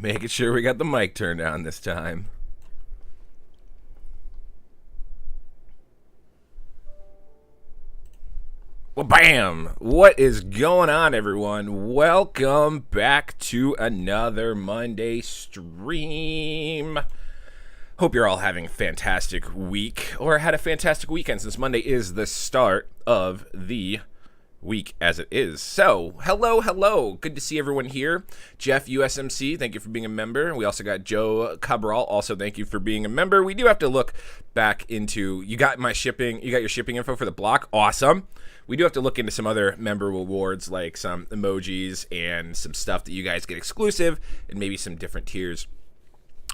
Making sure we got the mic turned on this time. Well, bam! What is going on, everyone? Welcome back to another Monday stream. Hope you're all having a fantastic week, or had a fantastic weekend, since Monday is the start of the week as it is. So, hello. Good to see everyone here. Jeff, USMC, thank you for being a member. We also got Joe Cabral, also thank you for being a member. We do have to look back into, you got your shipping info for the block. Awesome. We do have to look into some other member rewards, like some emojis and some stuff that you guys get exclusive, and maybe some different tiers.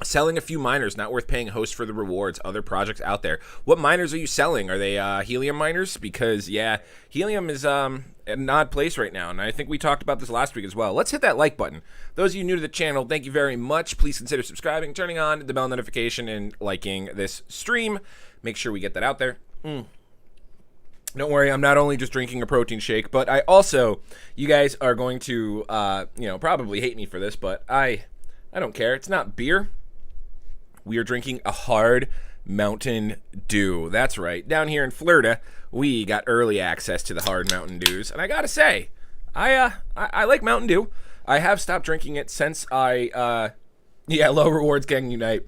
Selling a few miners, not worth paying host for the rewards. Other projects out there. What miners are you selling? Are they Helium miners? Because, yeah, Helium is at an odd place right now, and I think we talked about this last week as well. Let's hit that like button. Those of you new to the channel, thank you very much. Please consider subscribing, turning on the bell notification, and liking this stream. Make sure we get that out there. Don't worry, I'm not only just drinking a protein shake, but I also, you guys are going to, probably hate me for this, but I don't care. It's not beer. We are drinking a hard Mountain Dew. That's right. Down here in Florida, we got early access to the hard Mountain Dews, and I gotta say, I like Mountain Dew. I have stopped drinking it since low rewards gang unite.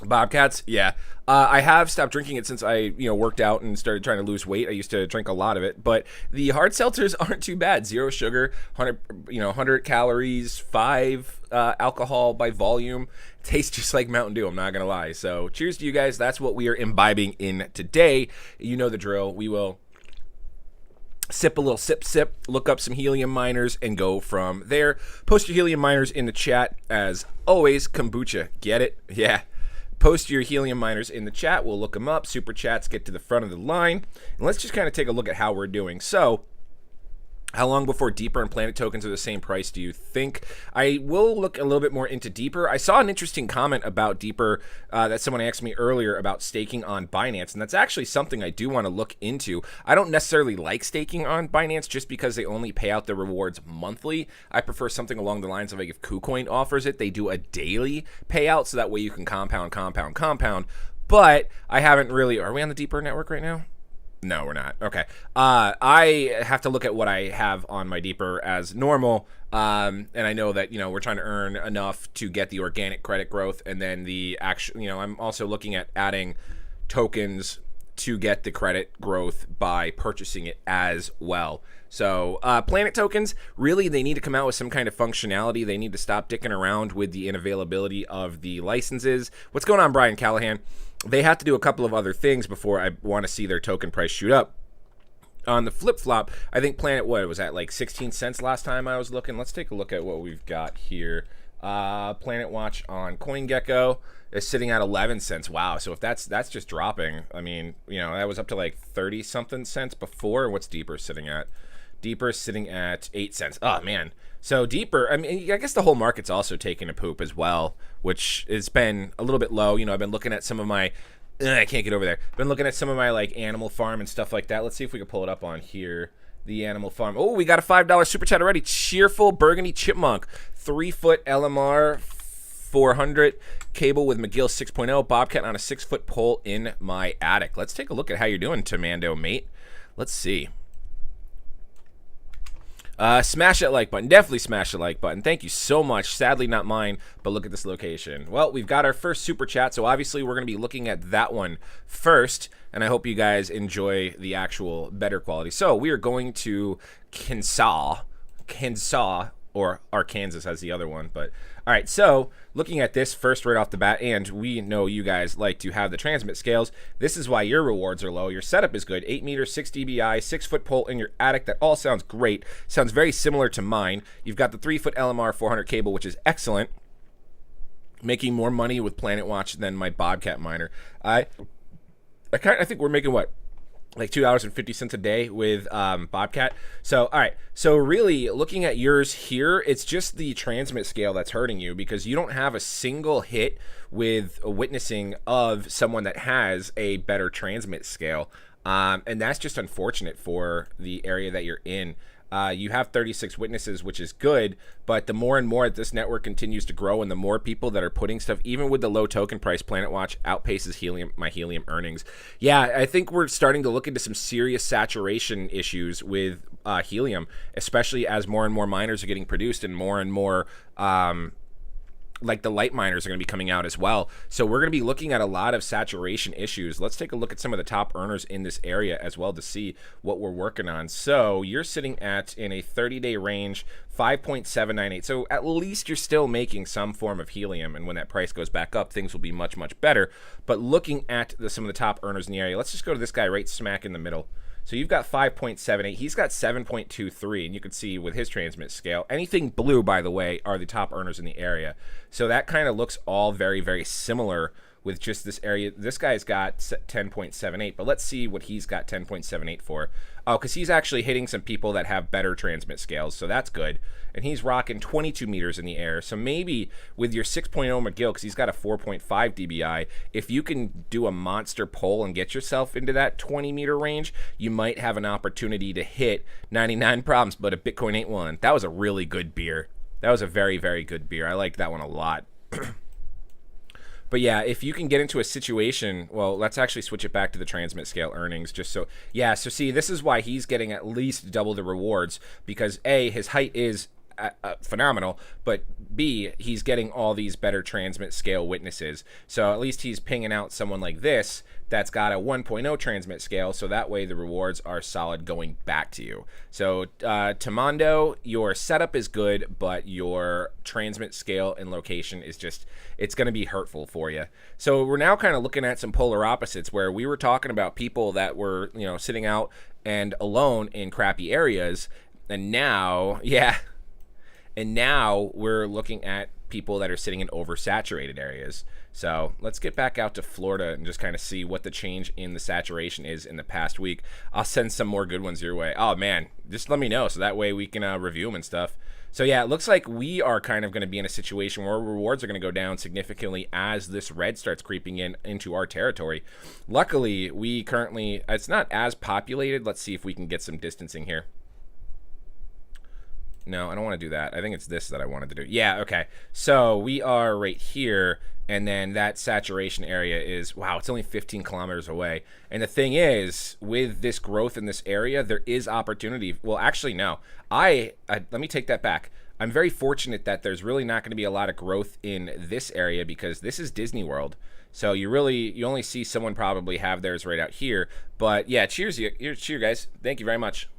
Bobcats, yeah. I have stopped drinking it since I, worked out and started trying to lose weight. I used to drink a lot of it, but the hard seltzers aren't too bad. 0 sugar, 100 calories, 5 alcohol by volume. Tastes just like Mountain Dew, I'm not gonna lie. So cheers to you guys. That's what we are imbibing in today. You know the drill. We will sip a little sip, look up some Helium miners, and go from there. Post your Helium miners in the chat. As always, kombucha. Get it? Yeah. Post your Helium miners in the chat. We'll look them up. Super chats get to the front of the line. And let's just kind of take a look at how we're doing. So, how long before Deeper and Planet tokens are the same price, do you think? I will look a little bit more into Deeper. I saw an interesting comment about Deeper that someone asked me earlier about staking on Binance, and that's actually something I do want to look into. I don't necessarily like staking on Binance just because they only pay out the rewards monthly. I prefer something along the lines of, like, if KuCoin offers it, they do a daily payout, so that way you can compound. But I haven't really... Are we on the Deeper network right now? No, we're not. Okay. I have to look at what I have on my Deeper as normal. And I know that, we're trying to earn enough to get the organic credit growth. And then the actual, I'm also looking at adding tokens to get the credit growth by purchasing it as well. So Planet tokens, really, they need to come out with some kind of functionality. They need to stop dicking around with the unavailability of the licenses. What's going on, Brian Callahan? They have to do a couple of other things before I want to see their token price shoot up. On the flip-flop, I think Planet, what was that, like 16 cents last time I was looking? Let's take a look at what we've got here. Planet Watch on CoinGecko is sitting at 11 cents. Wow, so if that's just dropping, I mean, that was up to like 30-something cents before. What's Deeper sitting at? Deeper is sitting at 8 cents. Oh, man. So Deeper, I mean, I guess the whole market's also taking a poop as well, which has been a little bit low. I've been looking at some of my, I can't get over there. Been looking at some of my, like, Animal Farm and stuff like that. Let's see if we can pull it up on here. The Animal Farm. Oh, we got a $5 super chat already. Cheerful Burgundy Chipmunk. 3-foot LMR 400 cable with McGill 6.0. Bobcat on a 6-foot pole in my attic. Let's take a look at how you're doing, Tomando, mate. Let's see. Smash that like button. Definitely smash the like button. Thank you so much. Sadly not mine, but look at this location. Well, we've got our first super chat, so obviously we're going to be looking at that one first, and I hope you guys enjoy the actual better quality. So we are going to Kansas, or Arkansas has the other one, but all right. So looking at this first right off the bat, and we know you guys like to have the transmit scales. This is why your rewards are low. Your setup is good. 8 meters, 6 dBi, 6-foot pole in your attic. That all sounds great. Sounds very similar to mine. You've got the 3-foot LMR 400 cable, which is excellent. Making more money with Planet Watch than my Bobcat miner. I think we're making what? Like $2.50 a day with Bobcat. So, all right. So really looking at yours here, it's just the transmit scale that's hurting you because you don't have a single hit with a witnessing of someone that has a better transmit scale. And that's just unfortunate for the area that you're in. You have 36 witnesses, which is good, but the more and more this network continues to grow and the more people that are putting stuff, even with the low token price, Planet Watch outpaces my Helium earnings. Yeah, I think we're starting to look into some serious saturation issues with Helium, especially as more and more miners are getting produced and more like the light miners are going to be coming out as well. So we're going to be looking at a lot of saturation issues. Let's take a look at some of the top earners in this area as well to see what we're working on. So you're sitting at, in a 30-day range, 5.798. So at least you're still making some form of Helium, and when that price goes back up, things will be much, much better. But looking at some of the top earners in the area, let's just go to this guy right smack in the middle. So you've got 5.78. He's got 7.23, and you can see with his transmit scale, anything blue, by the way, are the top earners in the area. So that kind of looks all very, very similar with just this area. This guy's got 10.78, but let's see what he's got 10.78 for. Oh, because he's actually hitting some people that have better transmit scales, so that's good. And he's rocking 22 meters in the air. So maybe with your 6.0 McGill, because he's got a 4.5 dBi, if you can do a monster pull and get yourself into that 20 meter range, you might have an opportunity to hit 99 problems, but a Bitcoin ain't one. That was a really good beer. That was a very, very good beer. I liked that one a lot. But yeah, if you can get into a situation, well, let's actually switch it back to the transmit scale earnings just so, yeah, so see, this is why he's getting at least double the rewards, because A, his height is phenomenal, but B, he's getting all these better transmit scale witnesses. So at least he's pinging out someone like this that's got a 1.0 transmit scale, so that way the rewards are solid going back to you. So Tamondo, your setup is good, but your transmit scale and location is just, it's going to be hurtful for you. So we're now kind of looking at some polar opposites, where we were talking about people that were, you know, sitting out and alone in crappy areas, and now, yeah, and now we're looking at people that are sitting in oversaturated areas. So let's get back out to Florida and just kind of see what the change in the saturation is in the past week. I'll send some more good ones your way. Oh man, just let me know so that way we can review them and stuff. So yeah, it looks like we are kind of going to be in a situation where rewards are going to go down significantly as this red starts creeping into our territory. Luckily, we currently, it's not as populated. Let's see if we can get some distancing here. No, I don't want to do that. I think it's this that I wanted to do. Yeah, okay. So we are right here, and then that saturation area is, wow, it's only 15 kilometers away. And the thing is, with this growth in this area, there is opportunity. Well, actually, no. Let me take that back. I'm very fortunate that there's really not going to be a lot of growth in this area because this is Disney World. So you only see someone probably have theirs right out here. But yeah, cheers, cheers, guys. Thank you very much.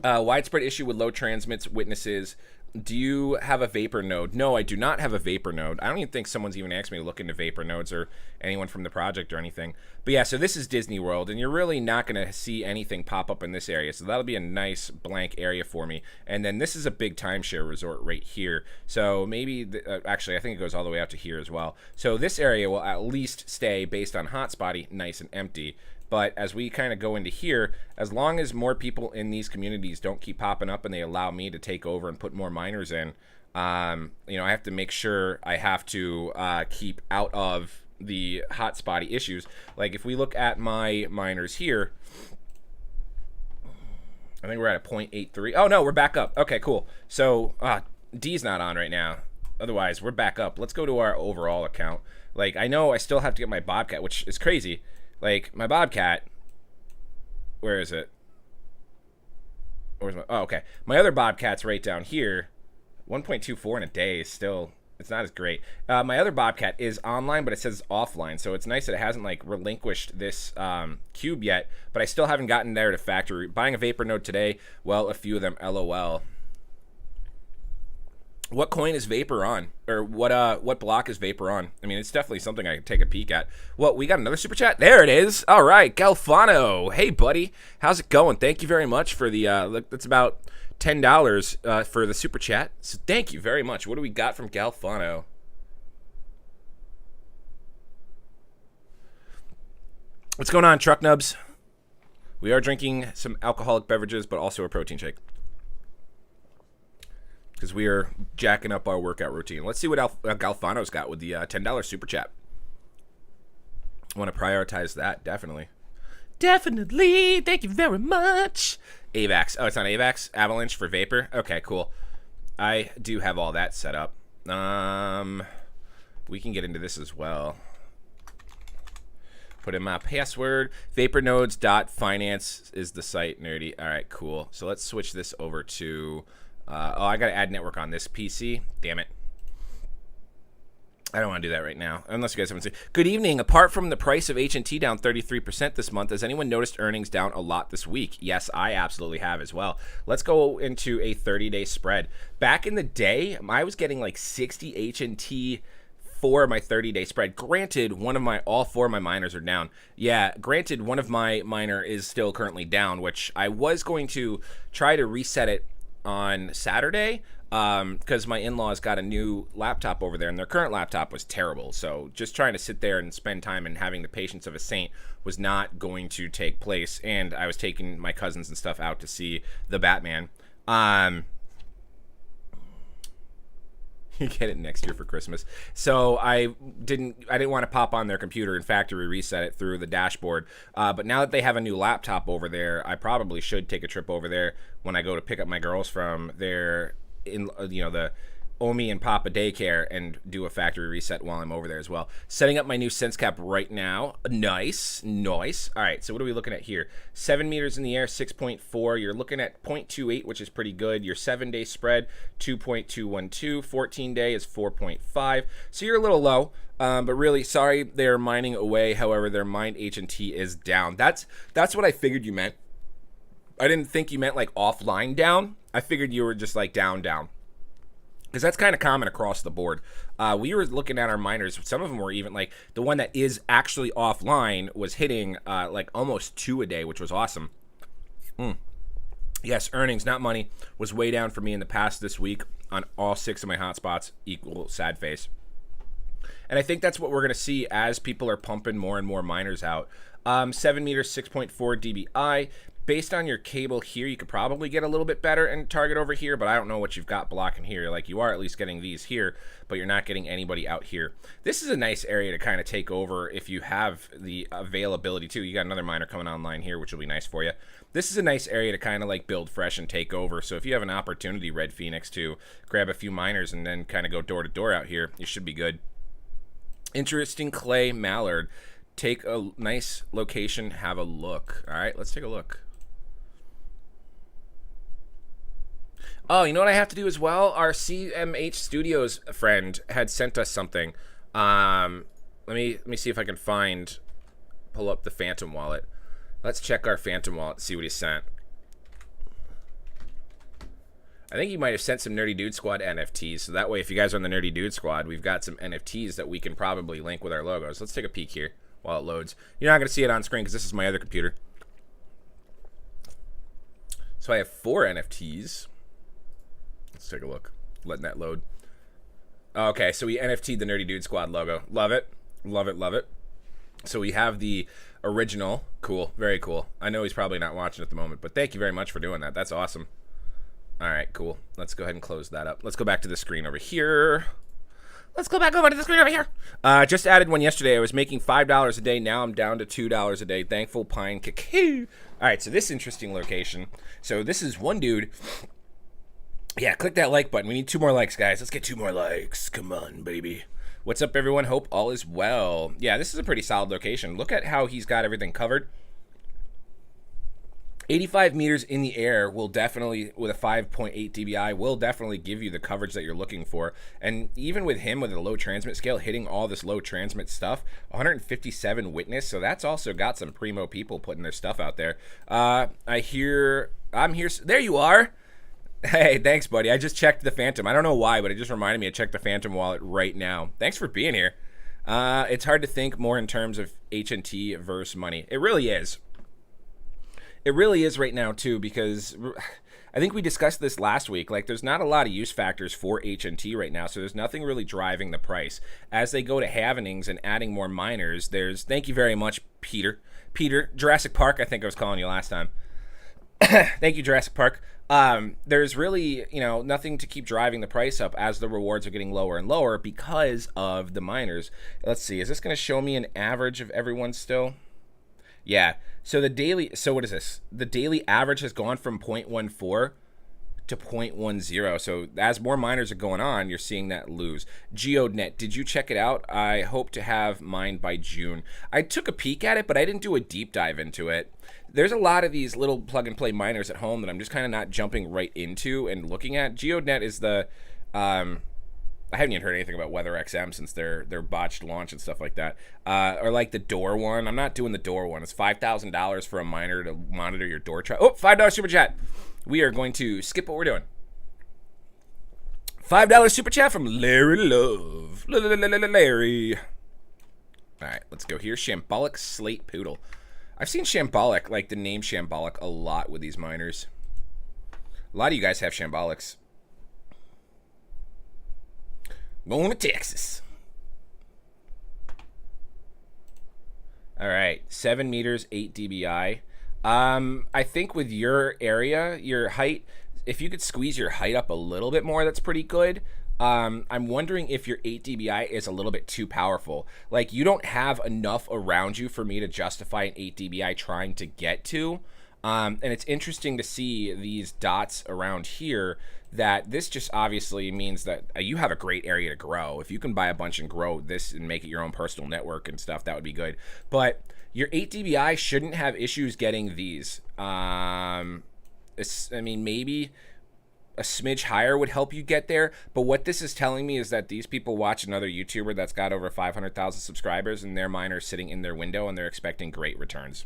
Widespread issue with low transmits witnesses. Do you have a vapor node? No, I do not have a vapor node. I don't even think someone's even asked me to look into vapor nodes or anyone from the project or anything. But yeah, so this is Disney World, and you're really not going to see anything pop up in this area. So that'll be a nice blank area for me. And then this is a big timeshare resort right here. So maybe, actually, I think it goes all the way out to here as well. So this area will at least stay, based on hotspotty, nice and empty. But as we kind of go into here, as long as more people in these communities don't keep popping up and they allow me to take over and put more miners in, you know, I have to make sure I have to keep out of the hotspotty issues. Like if we look at my miners here, I think we're at a 0.83. Oh no, we're back up. Okay, cool. So D's not on right now. Otherwise, we're back up. Let's go to our overall account. Like I know I still have to get my Bobcat, which is crazy. Like, my Bobcat, where is it? Where's my, oh, okay. My other Bobcat's right down here. 1.24 in a day is still, it's not as great. My other Bobcat is online, but it says offline, so it's nice that it hasn't, like, relinquished this cube yet, but I still haven't gotten there to factory. Buying a Vapor node today, well, a few of them, LOL. What coin is Vapor on? Or what block is Vapor on? I mean, it's definitely something I can take a peek at. Well, we got another super chat. There it is. All right, Galfano. Hey, buddy. How's it going? Thank you very much for the, look, that's about $10 for the super chat. So thank you very much. What do we got from Galfano? What's going on, Truck Nubs? We are drinking some alcoholic beverages, but also a protein shake, because we are jacking up our workout routine. Let's see what Galfano's got with the $10 super chat. I want to prioritize that, definitely. Definitely. Thank you very much. AVAX. Oh, it's on AVAX? Avalanche for Vapor? Okay, cool. I do have all that set up. We can get into this as well. Put in my password. Vapornodes.finance is the site, nerdy. All right, cool. So let's switch this over to... oh, I got to add network on this PC. Damn it. I don't want to do that right now, unless you guys haven't seen. Good evening. Apart from the price of H&T down 33% this month, has anyone noticed earnings down a lot this week? Yes, I absolutely have as well. Let's go into a 30-day spread. Back in the day, I was getting like 60 H&T for my 30-day spread. Granted, all four of my miners are down. Yeah, granted, one of my miner is still currently down, which I was going to try to reset it on Saturday, because my in-laws got a new laptop over there, and their current laptop was terrible. So just trying to sit there and spend time and having the patience of a saint was not going to take place. And I was taking my cousins and stuff out to see the Batman. You get it next year for Christmas. So I didn't want to pop on their computer and factory reset it through the dashboard. But now that they have a new laptop over there, I probably should take a trip over there when I go to pick up my girls from their, the Omi and Papa daycare, and do a factory reset while I'm over there as well. Setting up my new sense cap right now. Nice. All right, so what are we looking at here? 7 meters in the air, 6.4. You're looking at 0.28, which is pretty good. Your 7-day spread, 2.212. 14-day is 4.5. So you're a little low, but really, sorry, they're mining away. However, their mined H&T is down. That's what I figured you meant. I didn't think you meant like offline down. I figured you were just like down. Because that's kind of common across the board. We were looking at our miners. Some of them were even like the one that is actually offline was hitting like almost 2 a day, which was awesome. Yes, earnings, not money, was way down for me in the past this week on all 6 of my hotspots. Equal sad face. And I think that's what we're going to see as people are pumping more and more miners out. 7 meters, 6.4 dBi. Based on your cable here, you could probably get a little bit better and target over here, but I don't know what you've got blocking here. Like, you are at least getting these here, but you're not getting anybody out here. This is a nice area to kind of take over if you have the availability too. You got another miner coming online here, which will be nice for you. This is a nice area to kind of like build fresh and take over. So if you have an opportunity, Red Phoenix, to grab a few miners and then kind of go door to door out here, you should be good. Interesting clay mallard. Take a nice location, have a look. All right, let's take a look. Oh, you know what I have to do as well? Our CMH Studios friend had sent us something. Let me see if I can pull up the Phantom wallet. Let's check our Phantom wallet, see what he sent. I think he might have sent some Nerdy Dude Squad NFTs, so that way if you guys are on the Nerdy Dude Squad, we've got some NFTs that we can probably link with our logos. Let's take a peek here while it loads. You're not going to see it on screen because this is my other computer. So I have 4 NFTs. Let's take a look. Letting that load. Okay, so we NFT'd the Nerdy Dude Squad logo. Love it. Love it. So we have the original. Cool. Very cool. I know he's probably not watching at the moment, but thank you very much for doing that. That's awesome. All right, cool. Let's go ahead and close that up. Let's go back to the screen over here. Just added one yesterday. I was making $5 a day. Now I'm down to $2 a day. Thankful Pine Cacao. All right, so this interesting location. So this is one dude. Yeah, click that like button. We need 2 more likes, guys. Let's get 2 more likes. Come on, baby. What's up, everyone? Hope all is well. Yeah, this is a pretty solid location. Look at how he's got everything covered. 85 meters in the air will definitely, with a 5.8 dBi, will definitely give you the coverage that you're looking for. And even with him with a low transmit scale, hitting all this low transmit stuff, 157 witness, so that's also got some primo people putting their stuff out there. I'm here. There you are. Hey, thanks, buddy. I just checked the Phantom. I don't know why, but it just reminded me to check the Phantom wallet right now. Thanks for being here. It's hard to think more in terms of H&T versus money. It really is. It really is right now, too, because I think we discussed this last week. Like, there's not a lot of use factors for H&T right now, so there's nothing really driving the price. As they go to halvenings and adding more miners, thank you very much, Peter. Jurassic Park, I think I was calling you last time. Thank you, Jurassic Park. There's really, nothing to keep driving the price up as the rewards are getting lower and lower because of the miners. Let's see, is this going to show me an average of everyone still? Yeah. So the daily, so what is this? The daily average has gone from 0.14 to 0.10. So as more miners are going on, you're seeing that lose. GeoNet, did you check it out? I hope to have mine by June. I took a peek at it, but I didn't do a deep dive into it. There's a lot of these little plug and play miners at home that I'm just kind of not jumping right into and looking at. GeoNet is the I haven't even heard anything about WeatherXM since their botched launch and stuff like that. Or like the door one. I'm not doing the door one. It's $5,000 for a miner to monitor your door traffic. Oh, $5 super chat. We are going to skip what we're doing. $5 super chat from Larry Love. Larry. All right, let's go here. Shambolic Slate Poodle. I've seen Shambolic, like the name Shambolic, a lot with these miners. A lot of you guys have Shambolics. Going to Texas. All right, 7 meters, 8 dBi. I think with your area, your height, if you could squeeze your height up a little bit more, that's pretty good. I'm wondering if your 8 dBi is a little bit too powerful. Like, you don't have enough around you for me to justify an 8 dBi trying to get to. And it's interesting to see these dots around here, that this just obviously means that you have a great area to grow. If you can buy a bunch and grow this and make it your own personal network and stuff, that would be good. But your 8 dBi shouldn't have issues getting these. I mean, maybe a smidge higher would help you get there. But what this is telling me is that these people watch another YouTuber that's got over 500,000 subscribers, and their miner's sitting in their window, and they're expecting great returns.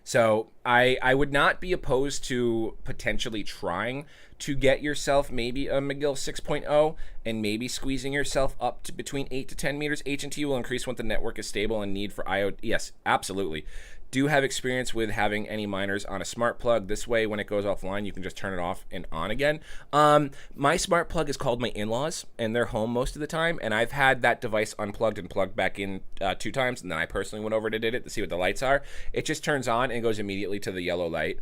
So I would not be opposed to potentially trying to get yourself maybe a McGill 6.0 and maybe squeezing yourself up to between 8 to 10 meters. H&T will increase when the network is stable and need for IoT. Yes, absolutely. Do have experience with having any miners on a smart plug. This way, when it goes offline, you can just turn it off and on again. My smart plug is called my in-laws, and they're home most of the time. And I've had that device unplugged and plugged back in 2 times, and then I personally went over and did it to see what the lights are. It just turns on and goes immediately to the yellow light.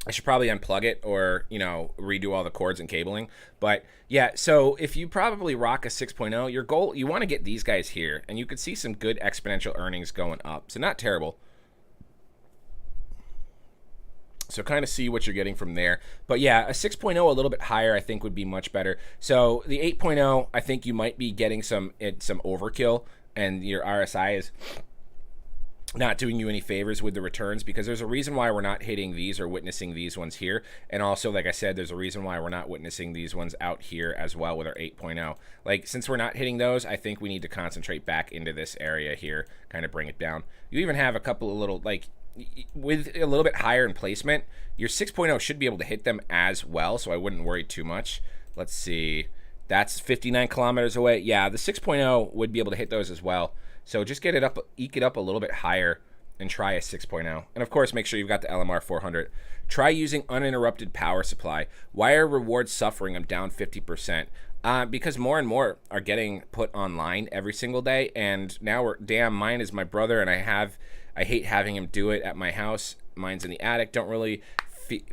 I should probably unplug it or, redo all the cords and cabling. But yeah, so if you probably rock a 6.0, your goal, you want to get these guys here, and you could see some good exponential earnings going up. So not terrible. So kind of see what you're getting from there. But yeah, a 6.0 a little bit higher I think would be much better. So the 8.0, I think you might be getting some overkill, and your RSI is not doing you any favors with the returns, because there's a reason why we're not hitting these or witnessing these ones here. And also, like I said, there's a reason why we're not witnessing these ones out here as well with our 8.0. Like, since we're not hitting those, I think we need to concentrate back into this area here, kind of bring it down. You even have a couple of little, like, with a little bit higher in placement, your 6.0 should be able to hit them as well, so I wouldn't worry too much. Let's see. That's 59 kilometers away. Yeah, the 6.0 would be able to hit those as well. So just get it up, eke it up a little bit higher, and try a 6.0. And of course, make sure you've got the LMR 400. Try using uninterrupted power supply. Why are rewards suffering? I'm down 50%. Because more and more are getting put online every single day, and now mine is my brother, and I hate having him do it at my house. Mine's in the attic. Don't really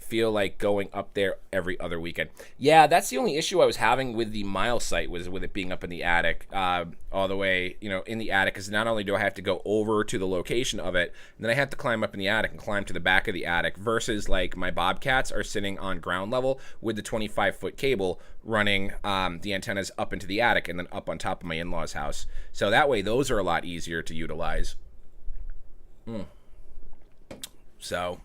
feel like going up there every other weekend. Yeah, that's the only issue I was having with the mile site, was with it being up in the attic, all the way, in the attic, because not only do I have to go over to the location of it, then I have to climb up in the attic and climb to the back of the attic, versus like my Bobcats are sitting on ground level with the 25-foot cable running the antennas up into the attic and then up on top of my in-laws' house. So that way, those are a lot easier to utilize. So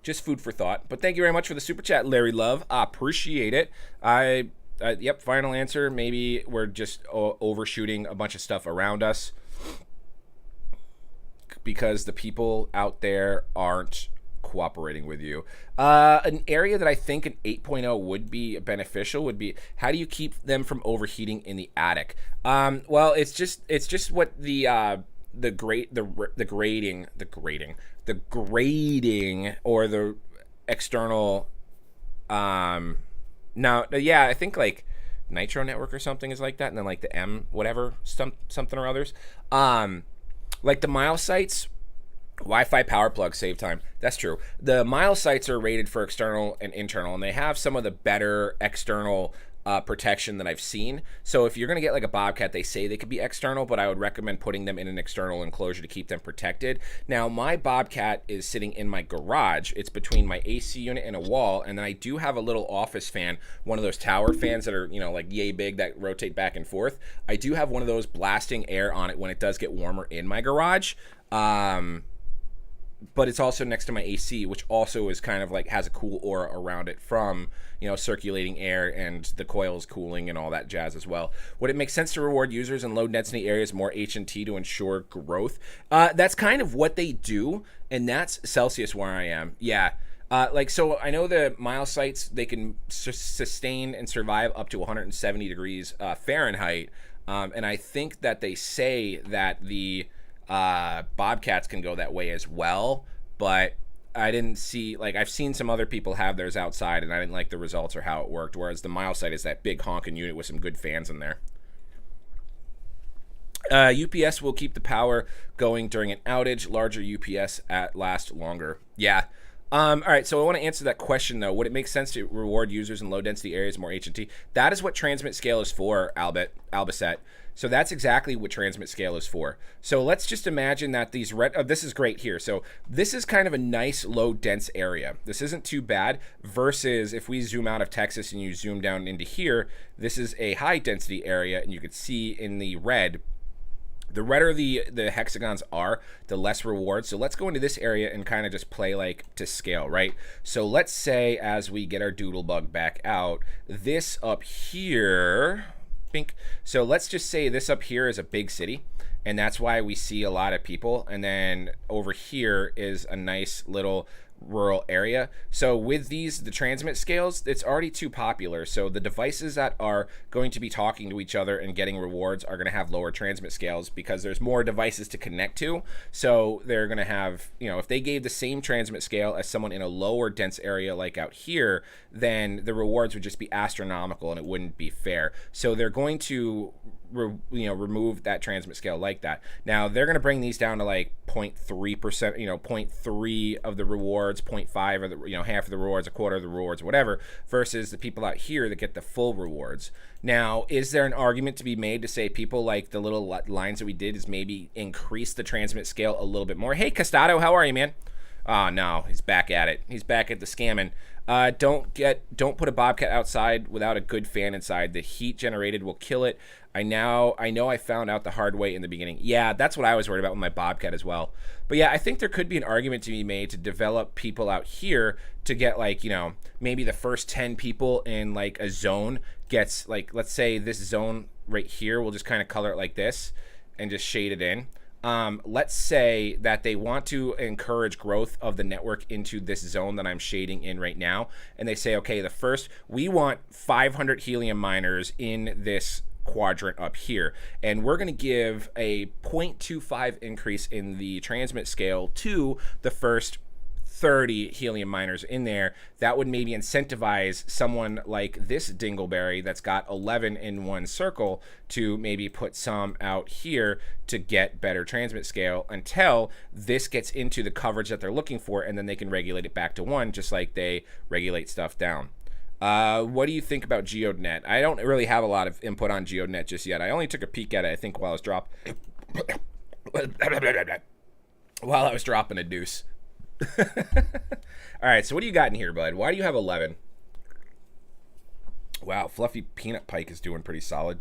just food for thought. But thank you very much for the super chat, Larry Love. I appreciate it. Yep, final answer. Maybe we're just overshooting a bunch of stuff around us because the people out there aren't cooperating with you. An area that I think an 8.0 would be beneficial would be, how do you keep them from overheating in the attic? Well, it's just what the grading or the external yeah, I think like Nitro Network or something is like that, and then like the M whatever something or others, like the mile sites, Wi-Fi power plug save time. That's true. The mile sites are rated for external and internal, and they have some of the better external protection that I've seen. So if you're going to get like a bobcat, they say they could be external, but I would recommend putting them in an external enclosure to keep them protected. Now, my bobcat is sitting in my garage. It's between my AC unit and a wall, and then I do have a little office fan, one of those tower fans that are, you know, like yay big that rotate back and forth. I do have one of those blasting air on it when it does get warmer in my garage. But it's also next to my AC, which also is kind of like has a cool aura around it from, you know, circulating air and the coils cooling and all that jazz as well. Would it make sense to reward users in low density areas more H&T to ensure growth? That's kind of what they do, and that's Celsius where I am. Yeah. Like, so I know the mile sites, they can sustain and survive up to 170 degrees Fahrenheit. And I think that they say that the bobcats can go that way as well, but I didn't see, like, I've seen some other people have theirs outside and I didn't like the results or how it worked, whereas the mile site is that big honking unit with some good fans in there. UPS will keep the power going during an outage. Larger UPS last longer. Yeah. All right, so I want to answer that question, though. Would it make sense to reward users in low-density areas more H&T? That is what transmit scale is for, Albacet. So that's exactly what transmit scale is for. So let's just imagine that these this is great here. So this is kind of a nice low-dense area. This isn't too bad versus if we zoom out of Texas and you zoom down into here, this is a high-density area, and you could see in the red, the redder the hexagons are, the less rewards. So let's go into this area and kind of just play like to scale, right? So let's say as we get our doodlebug back out, this up here, bink. So let's just say this up here is a big city, and that's why we see a lot of people. And then over here is a nice little rural area. So with these, the transmit scales, it's already too popular. So the devices that are going to be talking to each other and getting rewards are going to have lower transmit scales because there's more devices to connect to. So they're going to have, you know, if they gave the same transmit scale as someone in a lower dense area like out here, then the rewards would just be astronomical and it wouldn't be fair. So they're going to remove that transmit scale like that. Now they're going to bring these down to like 0.3%, 0.3 of the rewards, 0.5 of the, half of the rewards, a quarter of the rewards, whatever, versus the people out here that get the full rewards. Now, is there an argument to be made to say people like the little lines that we did is maybe increase the transmit scale a little bit more? Hey, Costado, how are you, man? Oh, no, he's back at it. He's back at the scamming. Don't put a bobcat outside without a good fan inside. The heat generated will kill it. I know I found out the hard way in the beginning. Yeah, that's what I was worried about with my bobcat as well. But yeah, I think there could be an argument to be made to develop people out here to get like, maybe the first 10 people in like a zone gets like, let's say this zone right here, we'll just kind of color it like this and just shade it in. Let's say that they want to encourage growth of the network into this zone that I'm shading in right now. And they say, okay, we want 500 helium miners in this quadrant up here. And we're going to give a 0.25 increase in the transmit scale to the first 30 helium miners in there. That would maybe incentivize someone like this dingleberry that's got 11 in one circle to maybe put some out here to get better transmit scale until this gets into the coverage that they're looking for, and then they can regulate it back to 1 just like they regulate stuff down. What do you think about GeoDNet? I don't really have a lot of input on GeoDNet just yet. I only took a peek at it, I think, while I was dropping a deuce. All right, so what do you got in here, bud? Why do you have 11? Wow, Fluffy Peanut Pike is doing pretty solid.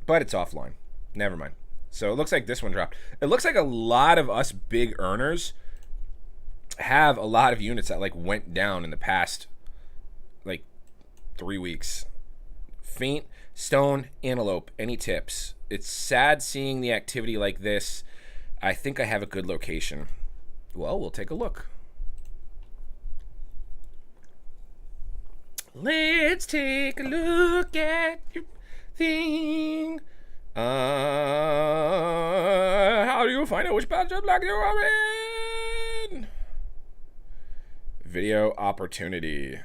But it's offline. Never mind. So it looks like this one dropped. It looks like a lot of us big earners have a lot of units that like went down in the past like 3 weeks. Faint, Stone, Antelope, any tips? It's sad seeing the activity like this. I think I have a good location. Well, we'll take a look. Let's take a look at your thing. How do you find out which patch of black you are in? Video opportunity.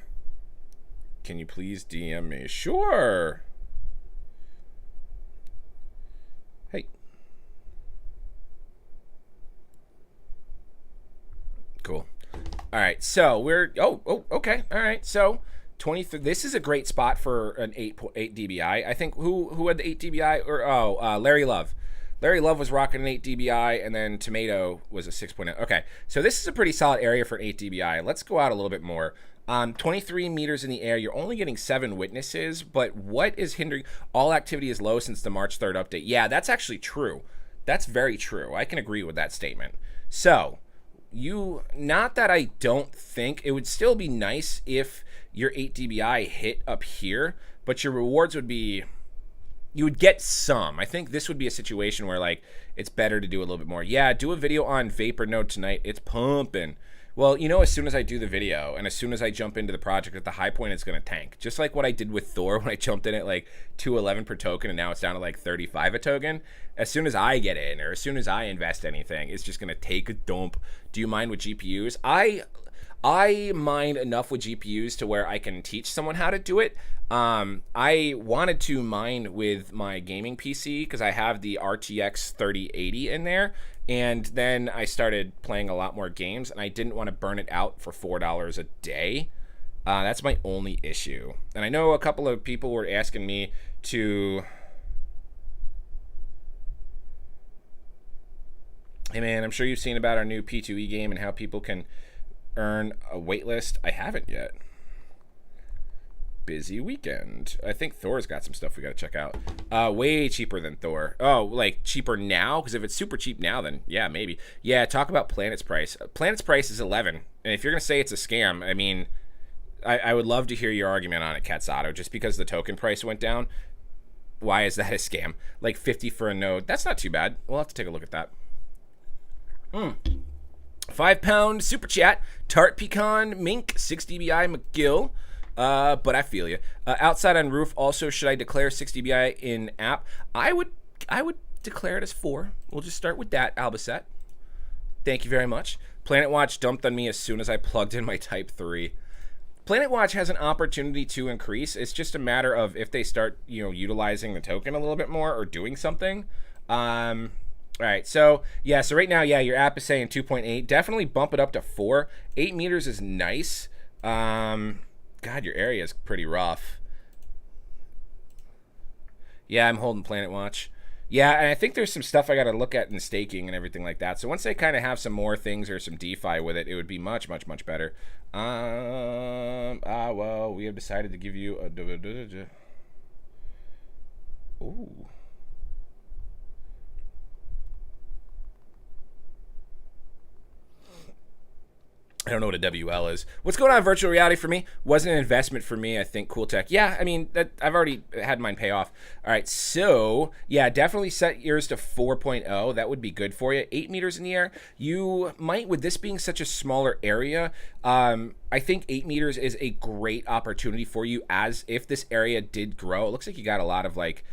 Can you please DM me? Sure. Hey. Cool. All right, so we're okay. All right, so 23. This is a great spot for an 8 dBi. I think who had the 8 dBi or Larry Love. Larry Love was rocking an 8 dBi, and then Tomato was a 6.0. Okay, so this is a pretty solid area for an 8 dBi. Let's go out a little bit more. 23 meters in the air. You're only getting 7 witnesses, but what is hindering? All activity is low since the March 3rd update. Yeah, that's actually true. That's very true. I can agree with that statement. So, not that I don't think, it would still be nice if your 8 dBi hit up here, but your rewards would be, you would get some. I think this would be a situation where, like, it's better to do a little bit more. Yeah, do a video on Vapor Node tonight. It's pumping. Well, as soon as I do the video and as soon as I jump into the project, at the high point, it's going to tank. Just like what I did with Thor when I jumped in at like 211 per token and now it's down to like 35 a token. As soon as I get in or as soon as I invest anything, it's just going to take a dump. Do you mine with GPUs? I mine enough with GPUs to where I can teach someone how to do it. I wanted to mine with my gaming PC because I have the RTX 3080 in there. And then I started playing a lot more games, and I didn't want to burn it out for $4 a day. That's my only issue. And I know a couple of people were asking me to... Hey, man, I'm sure you've seen about our new P2E game and how people can earn a waitlist. I haven't yet. Busy weekend. I think Thor's got some stuff we got to check out. Way cheaper than Thor. Oh, like cheaper now? Because if it's super cheap now, then yeah, maybe. Yeah, talk about Planet's price. Planet's price is 11. And if you're going to say it's a scam, I mean, I would love to hear your argument on it, Katsato. Just because the token price went down, why is that a scam? Like 50 for a node. That's not too bad. We'll have to take a look at that. £5 super chat. Tart Pecan Mink 6 dBi McGill. But I feel you. Outside on roof. Also, should I declare 6 dBi in app? I would declare it as 4. We'll just start with that, Albacet. Thank you very much. Planet Watch dumped on me as soon as I plugged in my Type 3. Planet Watch has an opportunity to increase. It's just a matter of if they start, utilizing the token a little bit more or doing something. All right, so right now, your app is saying 2.8. Definitely bump it up to 4. 8 meters is nice. God, your area is pretty rough. Yeah, I'm holding Planet Watch. Yeah, and I think there's some stuff I got to look at in staking and everything like that. So once they kind of have some more things or some DeFi with it, it would be much, much, much better. Well, we have decided to give you a... Ooh. I don't know what a WL is. What's going on in virtual reality for me? Wasn't an investment for me, I think. Cool Tech. Yeah, I mean, I've already had mine pay off. All right, so, yeah, definitely set yours to 4.0. That would be good for you. 8 meters in the air. You might, with this being such a smaller area, I think 8 meters is a great opportunity for you as if this area did grow. It looks like you got a lot of, like,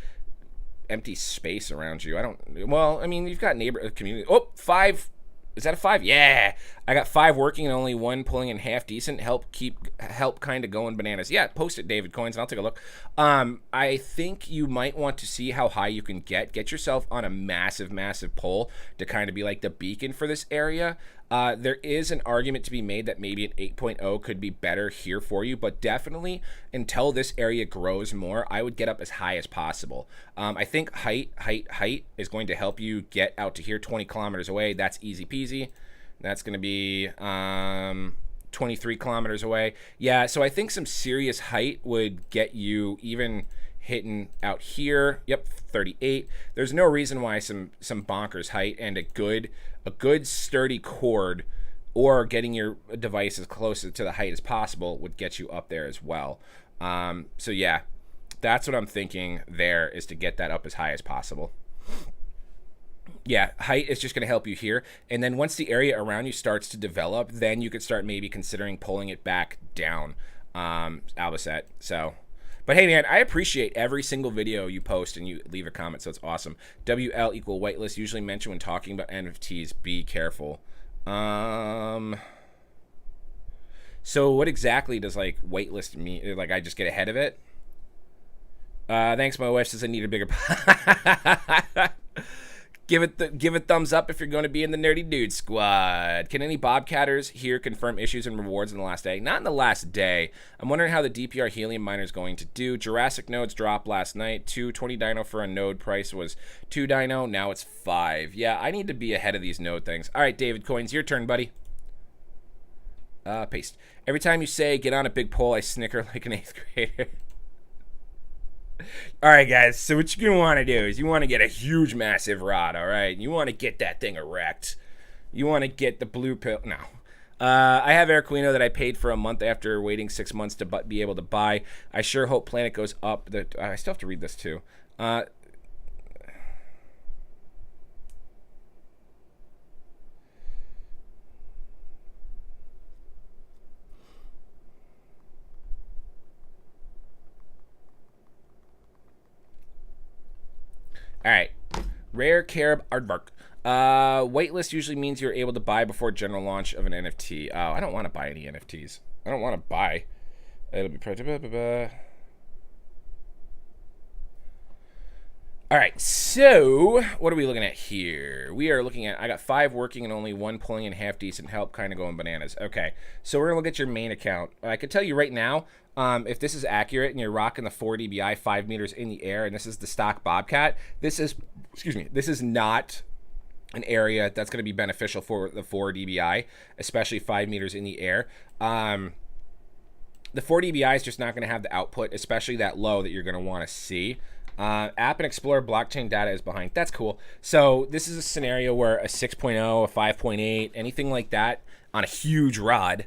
empty space around you. You've got neighborhood community. Oh, 5... Is that a 5? Yeah. I got 5 working and only 1 pulling in half decent. Help kind of going bananas. Yeah, post it, David Coins, and I'll take a look. I think you might want to see how high you can get. Get yourself on a massive, massive pull to kind of be like the beacon for this area. There is an argument to be made that maybe an 8.0 could be better here for you, but definitely until this area grows more, I would get up as high as possible. I think height is going to help you get out to here 20 kilometers away. That's easy peasy. That's going to be 23 kilometers away. Yeah, so I think some serious height would get you even hitting out here. Yep, 38. There's no reason why some bonkers height and a good sturdy cord or getting your device as close to the height as possible would get you up there as well. So yeah, that's what I'm thinking there, is to get that up as high as possible. Yeah, height is just going to help you here. And then once the area around you starts to develop, then you could start maybe considering pulling it back down, Albacet. So, but hey, man, I appreciate every single video you post and you leave a comment, so it's awesome. WL equal whitelist, usually mentioned when talking about NFTs. Be careful. So what exactly does, like, whitelist mean? Like, I just get ahead of it? Thanks, my wife says I need a bigger... Give a thumbs up if you're going to be in the Nerdy Dude Squad. Can any Bobcatters here confirm issues and rewards in the last day? Not in the last day. I'm wondering how the DPR Helium miner is going to do. Jurassic nodes dropped last night. 220 dino for a node price was 2 dino. Now it's 5. Yeah, I need to be ahead of these node things. All right, David Coins, your turn, buddy. Paste. Every time you say get on a big pole, I snicker like an 8th grader. All right, guys, so what you're going to want to do is you want to get a huge, massive rod, all right? You want to get that thing erect. You want to get the blue pill. No. I have Araquino that I paid for a month after waiting 6 months to be able to buy. I sure hope Planet goes up. I still have to read this, too. All right. Rare Carib Aardvark. Waitlist usually means you're able to buy before general launch of an NFT. Oh, I don't want to buy any NFTs. I don't want to buy. It'll be... All right, so what are we looking at here? We are looking at, I got 5 working and only 1 pulling in half decent help, kind of going bananas. Okay, so we're going to look at your main account. I can tell you right now, if this is accurate and you're rocking the 4 dBi, 5 meters in the air, and this is the stock Bobcat, this is, this is not an area that's going to be beneficial for the 4 dBi, especially 5 meters in the air. The 4 dBi is just not going to have the output, especially that low that you're going to want to see. App and Explorer blockchain data is behind. That's cool. So this is a scenario where a 6.0, a 5.8, anything like that on a huge rod